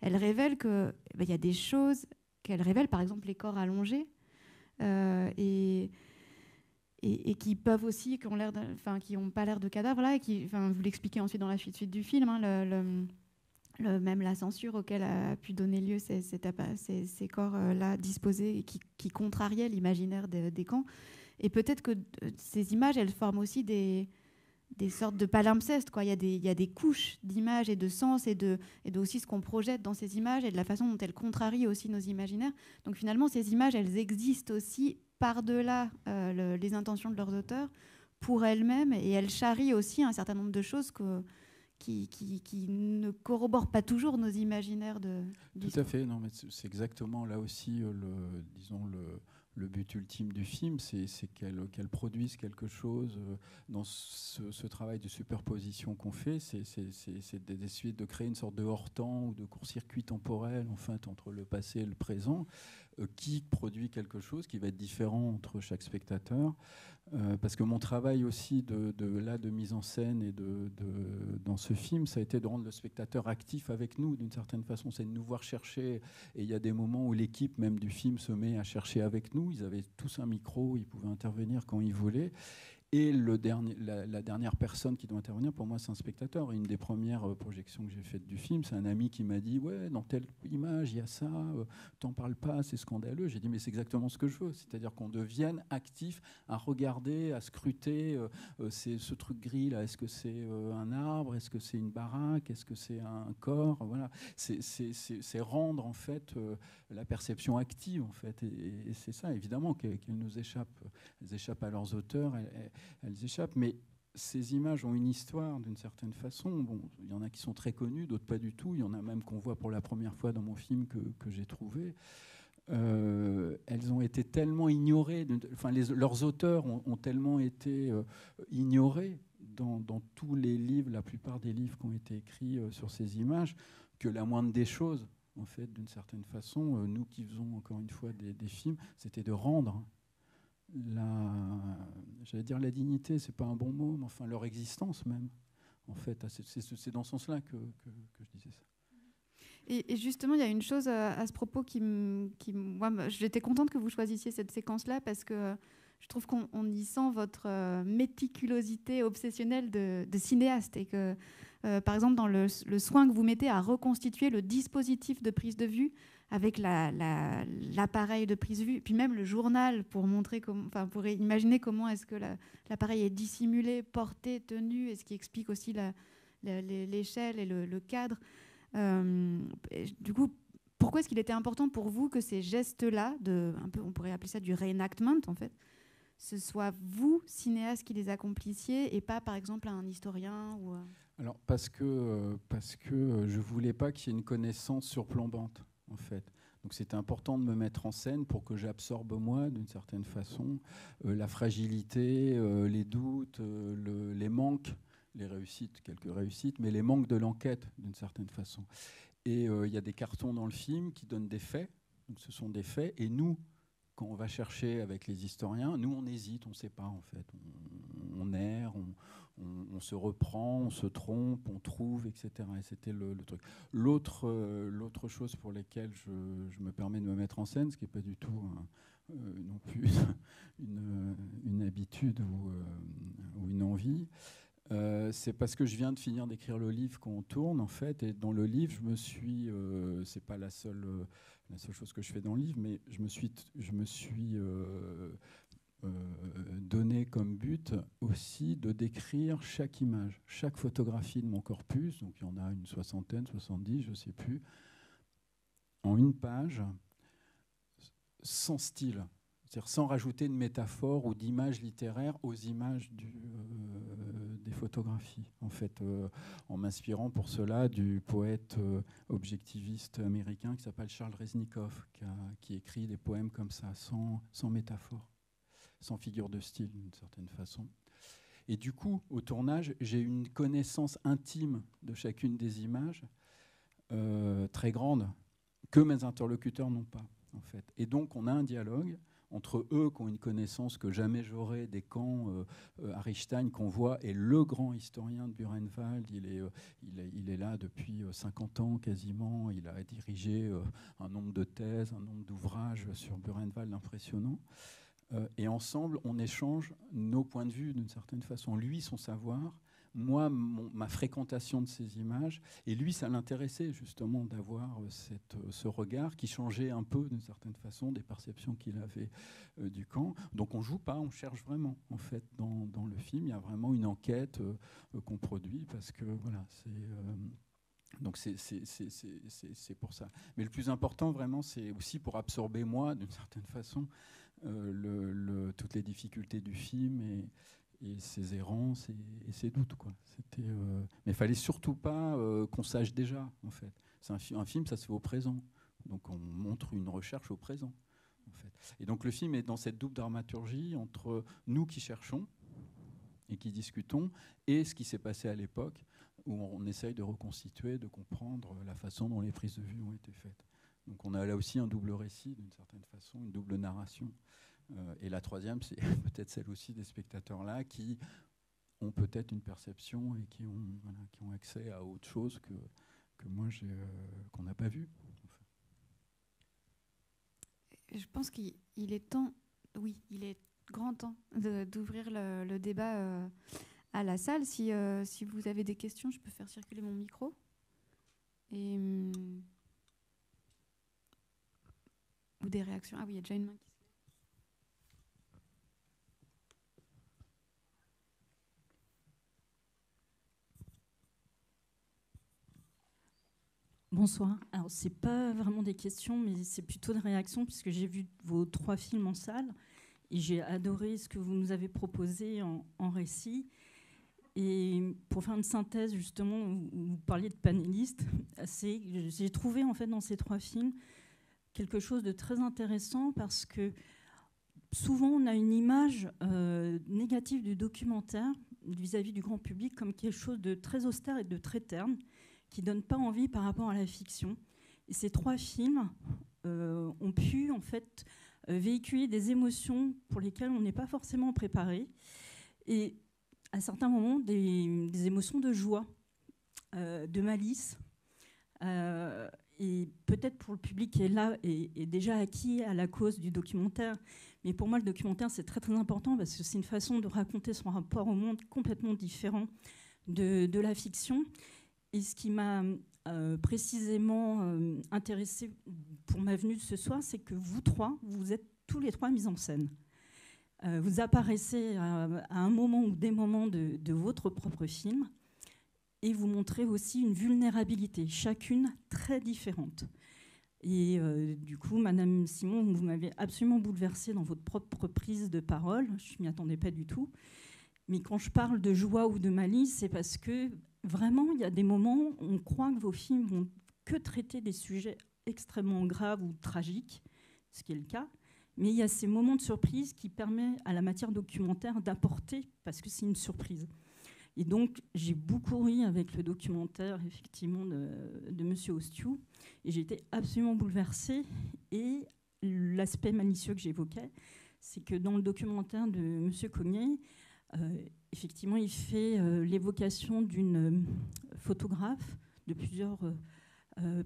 elles révèlent qu'il y a des choses qu'elles révèlent, par exemple les corps allongés, et qui peuvent aussi, qui n'ont pas l'air de cadavres, là, et vous l'expliquez ensuite dans la suite du film, hein, même la censure auquel a pu donner lieu ces corps-là disposés et qui contrariaient l'imaginaire des camps. Et peut-être que ces images, elles forment aussi des sortes de palimpsestes, quoi. Il y a des couches d'images et de sens et de aussi ce qu'on projette dans ces images et de la façon dont elles contrarient aussi nos imaginaires. Donc finalement, ces images, elles existent aussi par-delà les intentions de leurs auteurs pour elles-mêmes, et elles charrient aussi un certain nombre de choses qui ne corroborent pas toujours nos imaginaires de... Tout à fait, non, mais c'est exactement là aussi le but ultime du film, c'est qu'elle produise quelque chose. Dans ce travail de superposition qu'on fait, c'est d'essayer de créer une sorte de hors-temps ou de court-circuit temporel, en fait, entre le passé et le présent, qui produit quelque chose qui va être différent entre chaque spectateur. Parce que mon travail aussi de mise en scène et dans ce film, ça a été de rendre le spectateur actif avec nous d'une certaine façon, c'est de nous voir chercher. Et il y a des moments où l'équipe même du film se met à chercher avec nous. Ils avaient tous un micro, ils pouvaient intervenir quand ils voulaient. Et la dernière personne qui doit intervenir, pour moi, c'est un spectateur. Une des premières projections que j'ai faites du film, c'est un ami qui m'a dit « Ouais, dans telle image, il y a ça, t'en parles pas, c'est scandaleux. » J'ai dit « Mais c'est exactement ce que je veux. » C'est-à-dire qu'on devienne actif à regarder, à scruter ce truc gris là. Est-ce que c'est un arbre? Est-ce que c'est une baraque? Est-ce que c'est un corps? Voilà. C'est rendre, en fait, la perception active, en fait. Et c'est ça, évidemment, qu'elles nous échappent. Elles échappent à leurs auteurs. Elles échappent, mais ces images ont une histoire d'une certaine façon. Bon, il y en a qui sont très connues, d'autres pas du tout. Il y en a même qu'on voit pour la première fois dans mon film que j'ai trouvé. Elles ont été tellement ignorées, leurs auteurs ont tellement été ignorés dans tous les livres, la plupart des livres qui ont été écrits sur ces images, que la moindre des choses, en fait, d'une certaine façon, nous qui faisons encore une fois des films, c'était de rendre j'allais dire la dignité, c'est pas un bon mot, mais enfin leur existence même. En fait, c'est dans ce sens-là que je disais ça. Et justement, il y a une chose à ce propos moi, j'étais contente que vous choisissiez cette séquence-là parce que je trouve qu'on y sent votre méticulosité obsessionnelle de cinéaste et que, par exemple, dans le soin que vous mettez à reconstituer le dispositif de prise de vue avec l'appareil de prise de vue, puis même le journal pour montrer pour imaginer comment est-ce que l'appareil est dissimulé, porté, tenu, et ce qui explique aussi l'échelle et le cadre. Du coup, pourquoi est-ce qu'il était important pour vous que ces gestes-là, on pourrait appeler ça du reenactment en fait, ce soit vous, cinéaste, qui les accomplissiez et pas par exemple un historien ou... Alors parce que je voulais pas qu'il y ait une connaissance surplombante en fait. Donc c'était important de me mettre en scène pour que j'absorbe moi d'une certaine façon la fragilité, les doutes, les manques, les réussites, quelques réussites, mais les manques de l'enquête d'une certaine façon. Et il y a des cartons dans le film qui donnent des faits, donc ce sont des faits, et nous, quand on va chercher avec les historiens, nous on hésite, on ne sait pas en fait, on erre, on se reprend, on se trompe, on trouve, etc. Et c'était le truc. L'autre chose pour laquelle je me permets de me mettre en scène, ce qui n'est pas du tout non plus une habitude ou une envie. C'est parce que je viens de finir d'écrire le livre qu'on tourne, en fait, et dans le livre, je me suis, c'est pas la seule chose que je fais dans le livre, mais je me suis donné comme but aussi de décrire chaque image, chaque photographie de mon corpus, donc il y en a une 60aine, 70, je ne sais plus, en une page, sans style, c'est-à-dire sans rajouter de métaphores ou d'images littéraires aux images des photographies, en fait, en m'inspirant pour cela du poète objectiviste américain qui s'appelle Charles Reznikov, qui écrit des poèmes comme ça, sans métaphore, sans figure de style d'une certaine façon. Et du coup, au tournage, j'ai une connaissance intime de chacune des images, très grande, que mes interlocuteurs n'ont pas, en fait. Et donc, on a un dialogue entre eux qui ont une connaissance que jamais j'aurai des camps. Harry Stein, qu'on voit, est le grand historien de Buchenwald. Il est là depuis 50 ans quasiment. Il a dirigé un nombre de thèses, un nombre d'ouvrages sur Buchenwald impressionnant. Et ensemble, on échange nos points de vue d'une certaine façon. Lui, son savoir, moi, ma fréquentation de ces images, et lui, ça l'intéressait justement d'avoir ce regard qui changeait un peu d'une certaine façon des perceptions qu'il avait du camp. Donc on joue pas, on cherche vraiment. En fait, dans le film, il y a vraiment une enquête qu'on produit parce que voilà, donc c'est pour ça. Mais le plus important, vraiment, c'est aussi pour absorber moi, d'une certaine façon, toutes les difficultés du film et ses errances et ses doutes, quoi. Mais il fallait surtout pas qu'on sache déjà, en fait. C'est un film, ça se fait au présent. Donc on montre une recherche au présent, en fait. Et donc le film est dans cette double dramaturgie entre nous qui cherchons et qui discutons et ce qui s'est passé à l'époque où on essaye de reconstituer, de comprendre la façon dont les prises de vue ont été faites. Donc on a là aussi un double récit, d'une certaine façon, une double narration. Et la troisième, c'est peut-être celle aussi des spectateurs-là qui ont peut-être une perception et qui ont accès à autre chose que moi, qu'on n'a pas vu. Je pense qu'il est temps, oui, il est grand temps d'ouvrir le débat à la salle. Si vous avez des questions, je peux faire circuler mon micro. Et, ou des réactions. Ah oui, il y a déjà une main qui... Bonsoir. Alors, ce n'est pas vraiment des questions, mais c'est plutôt des réactions, puisque j'ai vu vos 3 films en salle et j'ai adoré ce que vous nous avez proposé en récit. Et pour faire une synthèse, justement, où vous parliez de panélistes, j'ai trouvé en fait dans ces 3 films quelque chose de très intéressant parce que souvent on a une image négative du documentaire vis-à-vis du grand public comme quelque chose de très austère et de très terne, qui ne donne pas envie par rapport à la fiction. Et ces 3 films ont pu en fait véhiculer des émotions pour lesquelles on n'est pas forcément préparé. Et à certains moments, des émotions de joie, de malice. Et peut-être pour le public qui est là et déjà acquis à la cause du documentaire. Mais pour moi, le documentaire, c'est très très important parce que c'est une façon de raconter son rapport au monde complètement différent de la fiction. Et ce qui m'a précisément intéressée pour ma venue de ce soir, c'est que vous 3, vous êtes tous les 3 mis en scène. Vous apparaissez à un moment ou des moments de votre propre film et vous montrez aussi une vulnérabilité, chacune très différente. Et du coup, Madame Simon, vous m'avez absolument bouleversée dans votre propre prise de parole. Je ne m'y attendais pas du tout. Mais quand je parle de joie ou de malice, c'est parce que vraiment, il y a des moments où on croit que vos films vont que traiter des sujets extrêmement graves ou tragiques, ce qui est le cas. Mais il y a ces moments de surprise qui permettent à la matière documentaire d'apporter, parce que c'est une surprise. Et donc, j'ai beaucoup ri avec le documentaire, effectivement, de Monsieur Ostiou. Et j'ai été absolument bouleversée. Et l'aspect malicieux que j'évoquais, c'est que dans le documentaire de Monsieur Cognier, effectivement, il fait l'évocation d'une photographe, de plusieurs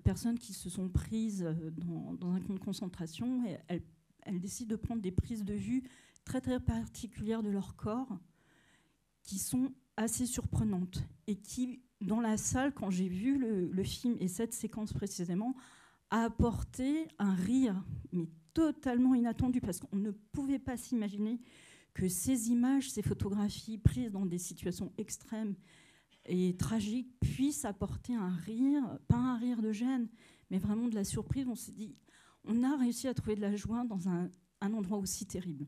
personnes qui se sont prises dans un camp de concentration. Et elles décident de prendre des prises de vue très, très particulières de leur corps. qui sont assez surprenantes et qui, dans la salle, quand j'ai vu le film et cette séquence précisément, a apporté un rire, mais totalement inattendu, parce qu'on ne pouvait pas s'imaginer que ces images, ces photographies prises dans des situations extrêmes et tragiques puissent apporter un rire, pas un rire de gêne, mais vraiment de la surprise. On s'est dit, on a réussi à trouver de la joie dans un endroit aussi terrible.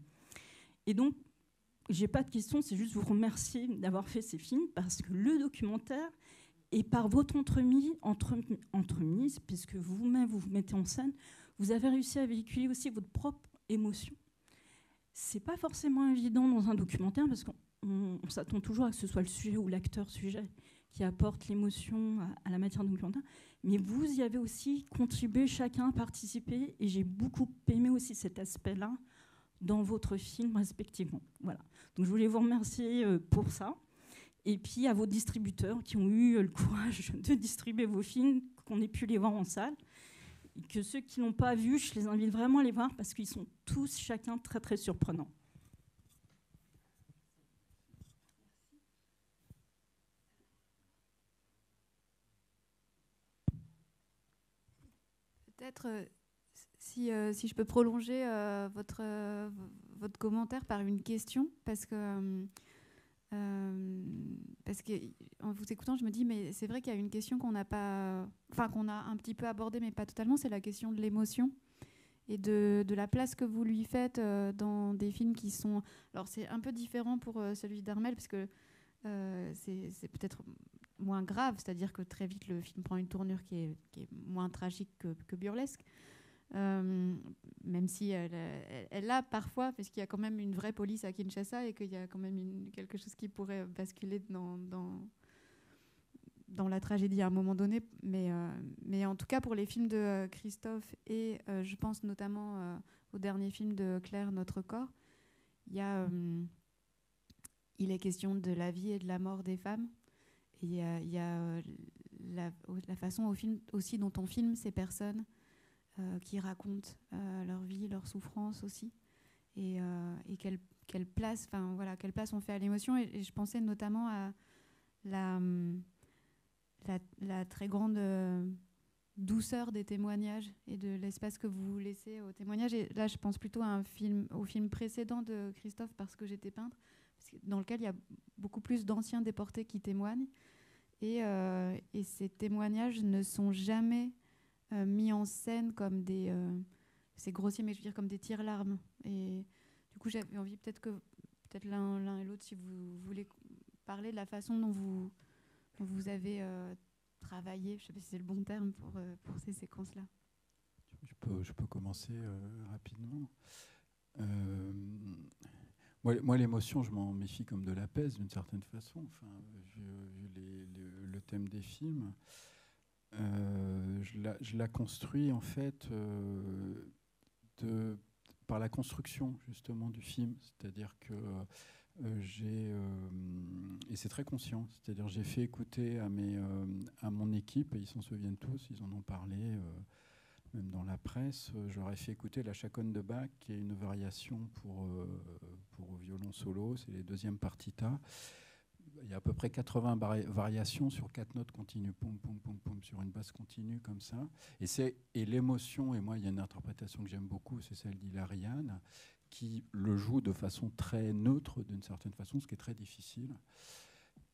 Et donc, j'ai pas de questions, c'est juste vous remercier d'avoir fait ces films, parce que le documentaire, et par votre entremise, puisque vous-même vous mettez en scène, vous avez réussi à véhiculer aussi votre propre émotion. C'est pas forcément évident dans un documentaire, parce qu'on s'attend toujours à ce que ce soit le sujet ou l'acteur sujet qui apporte l'émotion à la matière documentaire. Mais vous y avez aussi contribué, chacun a participé, et j'ai beaucoup aimé aussi cet aspect-là dans votre film respectivement. Voilà. Donc je voulais vous remercier pour ça. Et puis à vos distributeurs qui ont eu le courage de distribuer vos films, qu'on ait pu les voir en salle. Et que ceux qui ne l'ont pas vu, je les invite vraiment à les voir parce qu'ils sont tous, chacun, très très surprenants. Peut-être, si je peux prolonger votre commentaire par une question, parce que en vous écoutant, je me dis, mais c'est vrai qu'il y a une question qu'on n'a pas, enfin qu'on a un petit peu abordée, mais pas totalement, c'est la question de l'émotion et de la place que vous lui faites dans des films qui sont... Alors c'est un peu différent pour celui d'Armelle, parce que c'est peut-être moins grave, c'est-à-dire que très vite le film prend une tournure qui est moins tragique que burlesque. Même si elle a parfois, parce qu'il y a quand même une vraie police à Kinshasa et qu'il y a quand même quelque chose qui pourrait basculer dans la tragédie à un moment donné. Mais en tout cas, pour les films de Christophe et je pense notamment au dernier film de Claire, Notre corps, il est question de la vie et de la mort des femmes. Et il y a la façon aussi dont on filme ces personnes qui racontent leur vie, leur souffrance aussi, et quelle place on fait à l'émotion. Et je pensais notamment à la très grande douceur des témoignages et de l'espace que vous laissez aux témoignages. Et là, je pense plutôt au film précédent de Christophe, Parce que j'étais peintre, dans lequel il y a beaucoup plus d'anciens déportés qui témoignent. Et ces témoignages ne sont jamais mis en scène comme des... c'est grossier, mais je veux dire comme des tire-larmes. Et du coup, j'avais envie peut-être l'un et l'autre, si vous voulez parler de la façon dont vous avez travaillé, je ne sais pas si c'est le bon terme pour ces séquences-là. Je peux commencer rapidement. Moi, l'émotion, je m'en méfie comme de la peste, d'une certaine façon, enfin, vu le thème des films. Je la construis en fait par la construction justement du film, c'est-à-dire que et c'est très conscient, c'est-à-dire j'ai fait écouter à mon équipe, et ils s'en souviennent tous, ils en ont parlé même dans la presse, je leur ai fait écouter la chaconne de Bach, qui est une variation pour violon solo, c'est les deuxièmes partitas. Il y a à peu près 80 variations sur 4 notes continues, poum, poum, poum, poum, sur une basse continue comme ça. Et l'émotion, et moi, il y a une interprétation que j'aime beaucoup, c'est celle d'Hilariane, qui le joue de façon très neutre, d'une certaine façon, ce qui est très difficile.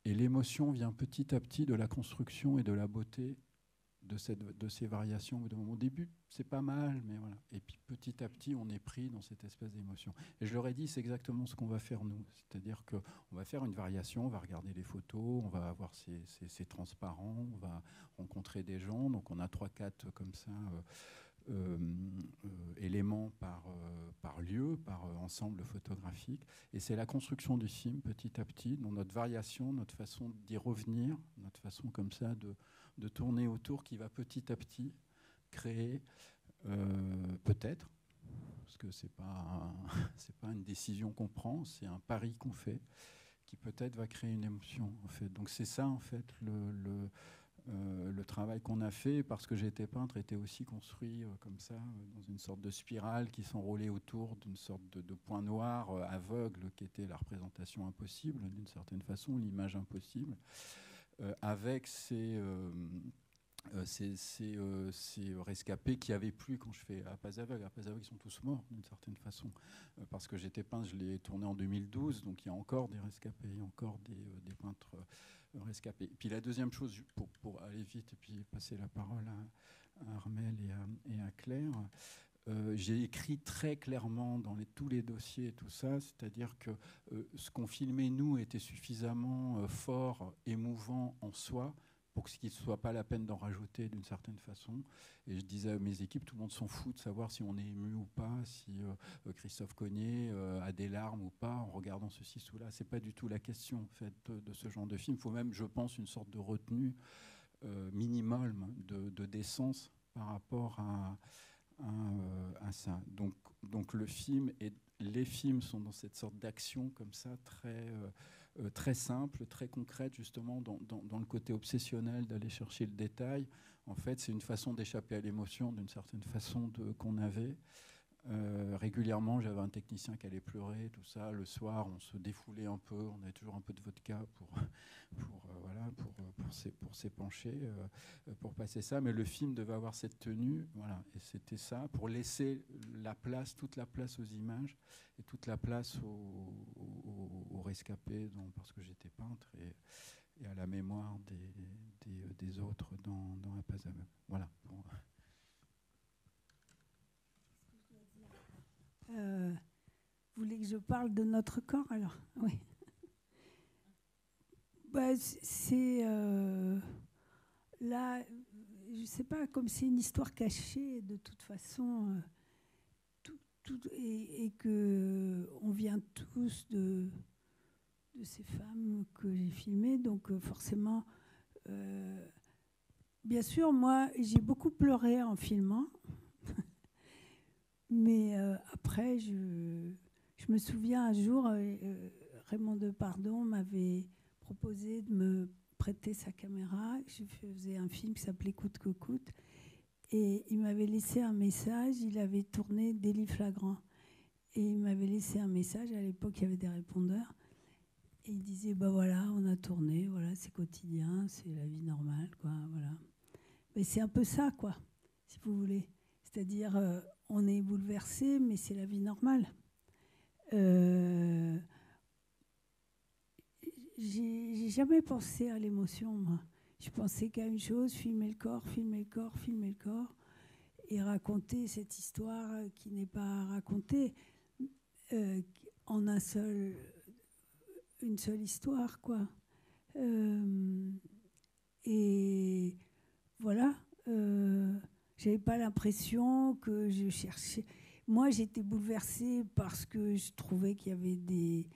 Et l'émotion vient petit à petit de la construction et de la beauté de ces variations. Au début, c'est pas mal, mais voilà. Et puis petit à petit, on est pris dans cette espèce d'émotion. Et je leur ai dit, c'est exactement ce qu'on va faire nous. C'est-à-dire qu'on va faire une variation, on va regarder les photos, on va avoir ces transparents, on va rencontrer des gens. Donc on a 3-4 comme ça éléments par lieu, par ensemble photographique. Et c'est la construction du film petit à petit, dans notre variation, notre façon d'y revenir, notre façon comme ça de tourner autour, qui va petit à petit créer, peut-être, parce que c'est pas une décision qu'on prend, c'est un pari qu'on fait, qui peut-être va créer une émotion, en fait. Donc c'est ça, en fait, le travail qu'on a fait, parce que j'étais peintre, était aussi construit comme ça, dans une sorte de spirale qui s'enroulait autour d'une sorte de point noir aveugle, qui était la représentation impossible, d'une certaine façon, l'image impossible, avec ces rescapés qui avaient plu quand je fais À Pas Aveugle. À Pas Aveugle, ils sont tous morts d'une certaine façon. Parce que j'étais peintre, je l'ai tourné en 2012, donc il y a encore des rescapés, il y a encore des peintres rescapés. Et puis la deuxième chose, pour aller vite et puis passer la parole à Armelle et à Claire, j'ai écrit très clairement dans tous les dossiers et tout ça, c'est-à-dire que ce qu'on filmait, nous, était suffisamment fort, émouvant en soi, pour qu'il ne soit pas la peine d'en rajouter d'une certaine façon. Et je disais à mes équipes, tout le monde s'en fout de savoir si on est ému ou pas, si Christophe Cognet a des larmes ou pas en regardant ceci, cela. Ce n'est pas du tout la question en fait, de ce genre de film. Il faut même, je pense, une sorte de retenue minimale de décence par rapport à ça. Donc le film et les films sont dans cette sorte d'action comme ça, très simple, très concrète, justement, dans le côté obsessionnel d'aller chercher le détail. En fait, c'est une façon d'échapper à l'émotion, d'une certaine façon qu'on avait. Régulièrement, j'avais un technicien qui allait pleurer, tout ça. Le soir, on se défoulait un peu, on avait toujours un peu de vodka pour s'épancher, pour passer ça. Mais le film devait avoir cette tenue, voilà. Et c'était ça, pour laisser toute la place aux images et toute la place aux rescapés, parce que j'étais peintre, et à la mémoire des autres dans À Pas Aveugle. Voilà. Vous voulez que je parle de notre corps alors? Oui. C'est là, je sais pas, comme c'est une histoire cachée de toute façon, et que on vient tous de ces femmes que j'ai filmées, donc forcément, bien sûr, moi j'ai beaucoup pleuré en filmant. Mais après, je me souviens un jour, Raymond Depardon m'avait proposé de me prêter sa caméra. Je faisais un film qui s'appelait Coûte que coûte. Et il m'avait laissé un message. Il avait tourné Délit flagrant. Et il m'avait laissé un message. À l'époque, il y avait des répondeurs. Et il disait, voilà, on a tourné, voilà, c'est quotidien, c'est la vie normale, quoi, voilà. Mais c'est un peu ça, quoi, si vous voulez. C'est-à-dire, on est bouleversé, mais c'est la vie normale. J'ai jamais pensé à l'émotion, moi. Je pensais qu'à une chose, filmer le corps, filmer le corps, filmer le corps, et raconter cette histoire qui n'est pas racontée en une seule histoire, quoi. Et voilà. J'avais pas l'impression que je cherchais. Moi, j'étais bouleversée parce que je trouvais qu'il y avait des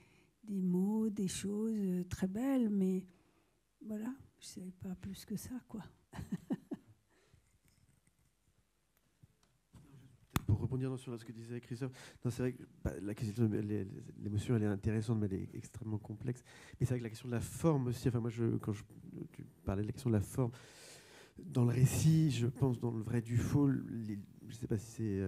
mots, des choses très belles, mais voilà, je savais pas plus que ça, quoi. Pour rebondir sur ce que disait Christophe, c'est vrai que la question de l'émotion, elle est intéressante, mais elle est extrêmement complexe. Mais c'est vrai que la question de la forme aussi. Enfin, moi, quand tu parlais de la question de la forme. Dans le récit, je pense, dans le vrai du faux, je ne sais pas si c'est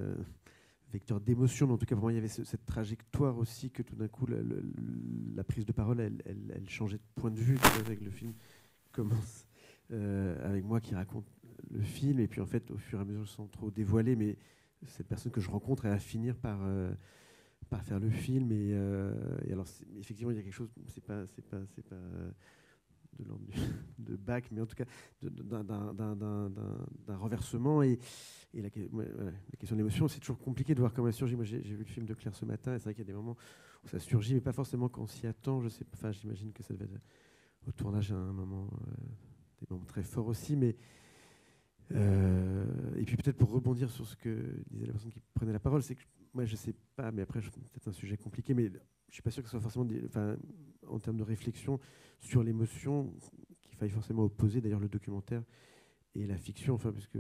vecteur d'émotion, mais en tout cas, pour moi, il y avait cette trajectoire aussi que tout d'un coup, la prise de parole, elle changeait de point de vue. Avec le film commence avec moi qui raconte le film, et puis en fait, au fur et à mesure, sans trop dévoiler, mais cette personne que je rencontre, elle va finir par faire le film. Et alors, effectivement, il y a quelque chose, c'est pas de l'ordre de Bach, mais en tout cas d'un renversement. Et la question de l'émotion, c'est toujours compliqué de voir comment elle surgit. Moi, j'ai vu le film de Claire ce matin, et c'est vrai qu'il y a des moments où ça surgit, mais pas forcément quand on s'y attend. J'imagine que ça devait être au tournage à un moment, des moments très forts aussi. Mais et puis peut-être pour rebondir sur ce que disait la personne qui prenait la parole, c'est que moi, je sais pas, mais après, c'est peut-être un sujet compliqué, mais je suis pas sûr que ce soit forcément, en termes de réflexion sur l'émotion, qu'il faille forcément opposer d'ailleurs le documentaire et la fiction, puisque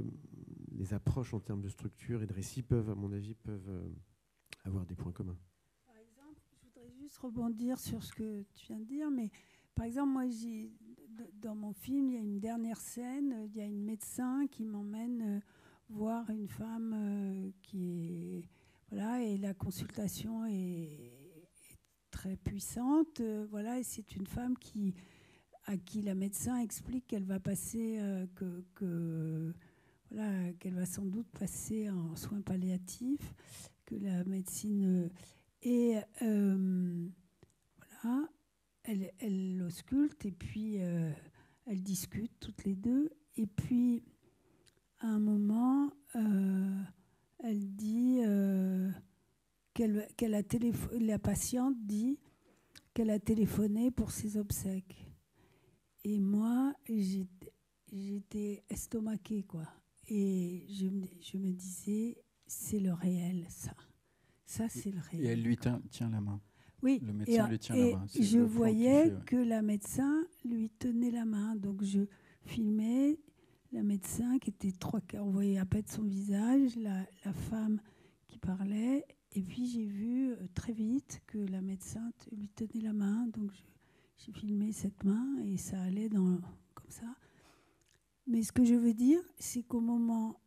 les approches en termes de structure et de récit peuvent, à mon avis, avoir des points communs. Par exemple, je voudrais juste rebondir sur ce que tu viens de dire, mais par exemple, moi, dans mon film, il y a une dernière scène, il y a une médecin qui m'emmène voir une femme qui est... Voilà, et la consultation est très puissante. Voilà, et c'est une femme à qui la médecin explique qu'elle va passer, voilà, qu'elle va sans doute passer en soins palliatifs, que la médecine... et voilà, elle l'ausculte et puis elles discutent toutes les deux. Et puis, à un moment, elle dit qu'elle a téléphoné, la patiente dit qu'elle a téléphoné pour ses obsèques. Et moi, j'étais estomaquée, quoi. Et je me disais, c'est le réel, ça. Ça, c'est le réel. Et elle lui tient la main. Oui, le médecin lui tient la main. Je voyais que la médecin lui tenait la main. Donc, je filmais la médecin qui était on voyait à peine son visage, la femme qui parlait. Et puis, j'ai vu très vite que la médecin lui tenait la main. Donc, j'ai filmé cette main et ça allait comme ça. Mais ce que je veux dire, c'est qu'au moment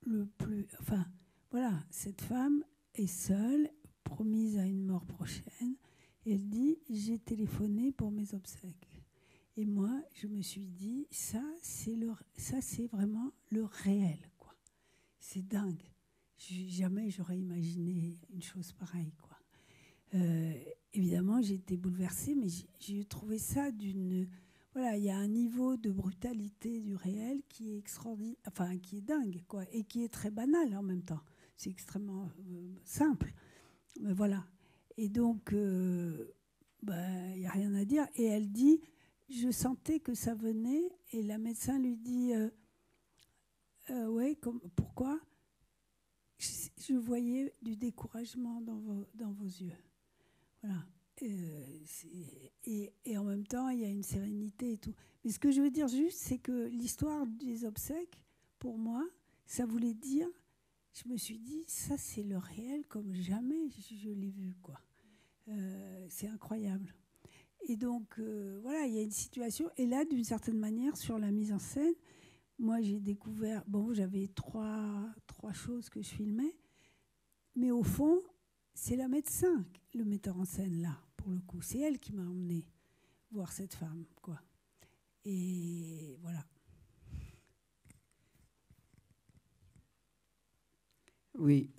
le plus... Enfin, voilà, cette femme est seule, promise à une mort prochaine. Et elle dit, j'ai téléphoné pour mes obsèques. Et moi, je me suis dit, ça, c'est vraiment le réel, quoi. C'est dingue. Jamais j'aurais imaginé une chose pareille, quoi. Évidemment, j'ai été bouleversée, mais j'ai trouvé ça d'une... Voilà, il y a un niveau de brutalité du réel qui est extraordinaire, enfin, qui est dingue, quoi, et qui est très banal en même temps. C'est extrêmement simple. Mais voilà. Et donc, il n'y a rien à dire. Et elle dit, je sentais que ça venait, et la médecin lui dit, ouais, pourquoi ? Je voyais du découragement dans vos yeux. Voilà. Et en même temps, il y a une sérénité et tout. Mais ce que je veux dire juste, c'est que l'histoire des obsèques, pour moi, ça voulait dire, je me suis dit, ça c'est le réel comme jamais je l'ai vu, quoi. C'est incroyable. Et donc, voilà, il y a une situation. Et là, d'une certaine manière, sur la mise en scène, moi j'ai découvert, j'avais trois choses que je filmais, mais au fond, c'est la médecin, le metteur en scène là, pour le coup. C'est elle qui m'a emmenée voir cette femme, quoi. Et voilà. Oui,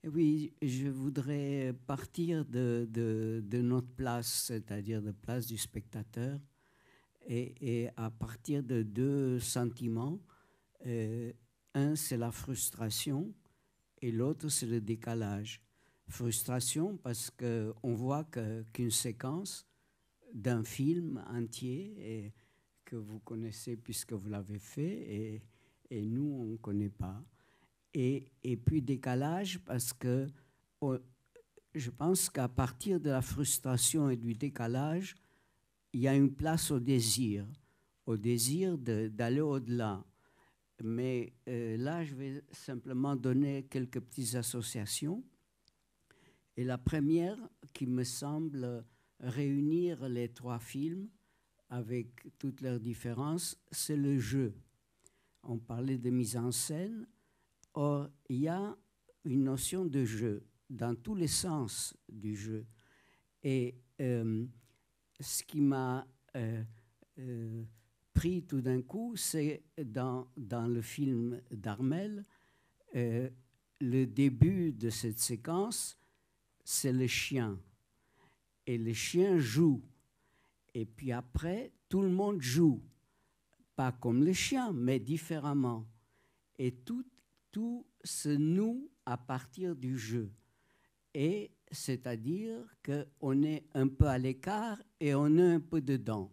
oui, je voudrais partir de notre place, c'est-à-dire de place du spectateur, et à partir de deux sentiments. Un, c'est la frustration, et l'autre, c'est le décalage. Frustration parce qu'on voit qu'une séquence d'un film entier et que vous connaissez puisque vous l'avez fait et nous, on ne connaît pas. Et puis décalage parce que je pense qu'à partir de la frustration et du décalage, il y a une place au désir d'aller au-delà. Mais là, je vais simplement donner quelques petites associations. Et la première qui me semble réunir les trois films avec toutes leurs différences, c'est le jeu. On parlait de mise en scène. Or, il y a une notion de jeu dans tous les sens du jeu. Et ce qui m'a pris tout d'un coup, c'est dans le film d'Armel, le début de cette séquence, c'est le chien. Et le chien joue. Et puis après, tout le monde joue. Pas comme le chien, mais différemment. Et tout se noue à partir du jeu. Et c'est-à-dire qu'on est un peu à l'écart et on est un peu dedans.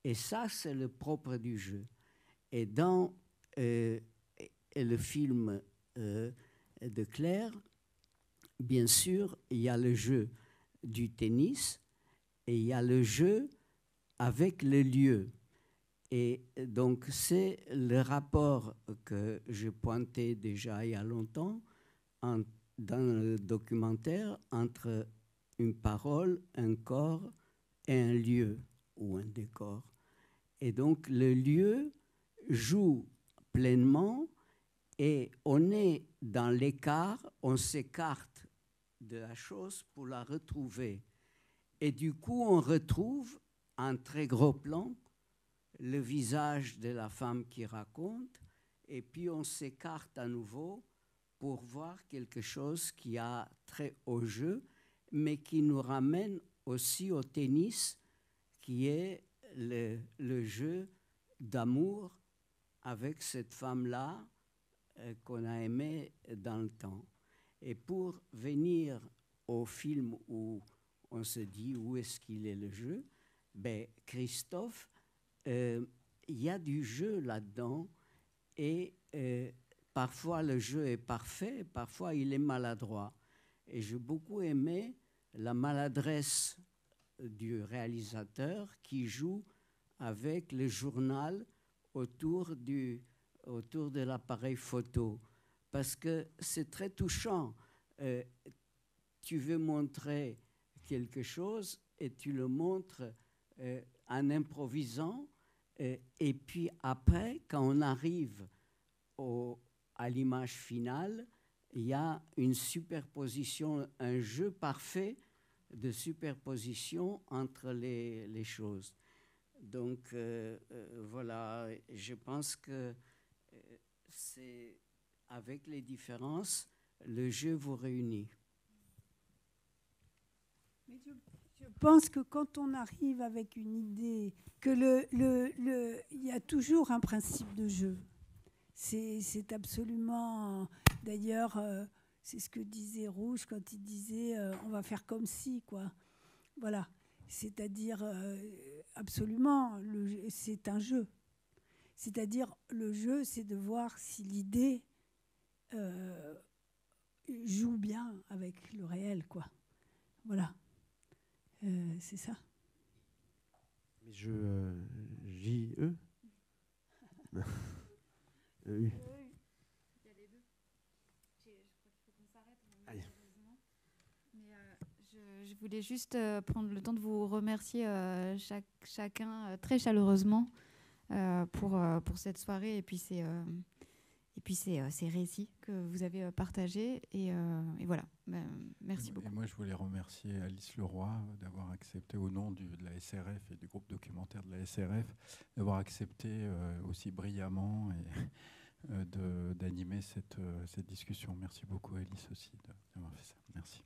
Et ça, c'est le propre du jeu. Et dans le film de Claire, bien sûr, il y a le jeu du tennis et il y a le jeu avec le lieu. Et donc, c'est le rapport que je pointais déjà il y a longtemps dans le documentaire entre une parole, un corps et un lieu ou un décor. Et donc le lieu joue pleinement et on est dans l'écart, on s'écarte de la chose pour la retrouver. Et du coup, on retrouve en très gros plan le visage de la femme qui raconte, et puis on s'écarte à nouveau pour voir quelque chose qui a trait au jeu, mais qui nous ramène aussi au tennis, qui est le jeu d'amour avec cette femme-là qu'on a aimée dans le temps. Et pour venir au film où on se dit où est-ce qu'il est le jeu, ben, Christophe, il y a du jeu là-dedans et parfois le jeu est parfait, parfois il est maladroit. Et j'ai beaucoup aimé la maladresse du réalisateur qui joue avec le journal autour de l'appareil photo. Parce que c'est très touchant. Tu veux montrer quelque chose et tu le montres en improvisant. Et puis après, quand on arrive à l'image finale, il y a une superposition, un jeu parfait de superposition entre les choses. Donc voilà, je pense que c'est avec les différences, le jeu vous réunit. Mais je pense que quand on arrive avec une idée, il y a toujours un principe de jeu. C'est absolument... D'ailleurs, c'est ce que disait Rouge quand il disait on va faire comme si, quoi. Voilà. C'est-à-dire, absolument, c'est un jeu. C'est-à-dire, le jeu, c'est de voir si l'idée joue bien avec le réel, quoi. Voilà. C'est ça. Mais J-E Il E-U. y a les deux. Je crois qu'il faut qu'on s'arrête. Malheureusement. Mais je voulais juste prendre le temps de vous remercier chacun très chaleureusement pour cette soirée et puis ces récits que vous avez partagés. Et voilà, merci beaucoup. Et moi, je voulais remercier Alice Leroy d'avoir accepté, au nom de la SRF et du groupe documentaire de la SRF, d'avoir accepté aussi brillamment et d'animer cette discussion. Merci beaucoup, Alice, aussi, d'avoir fait ça. Merci.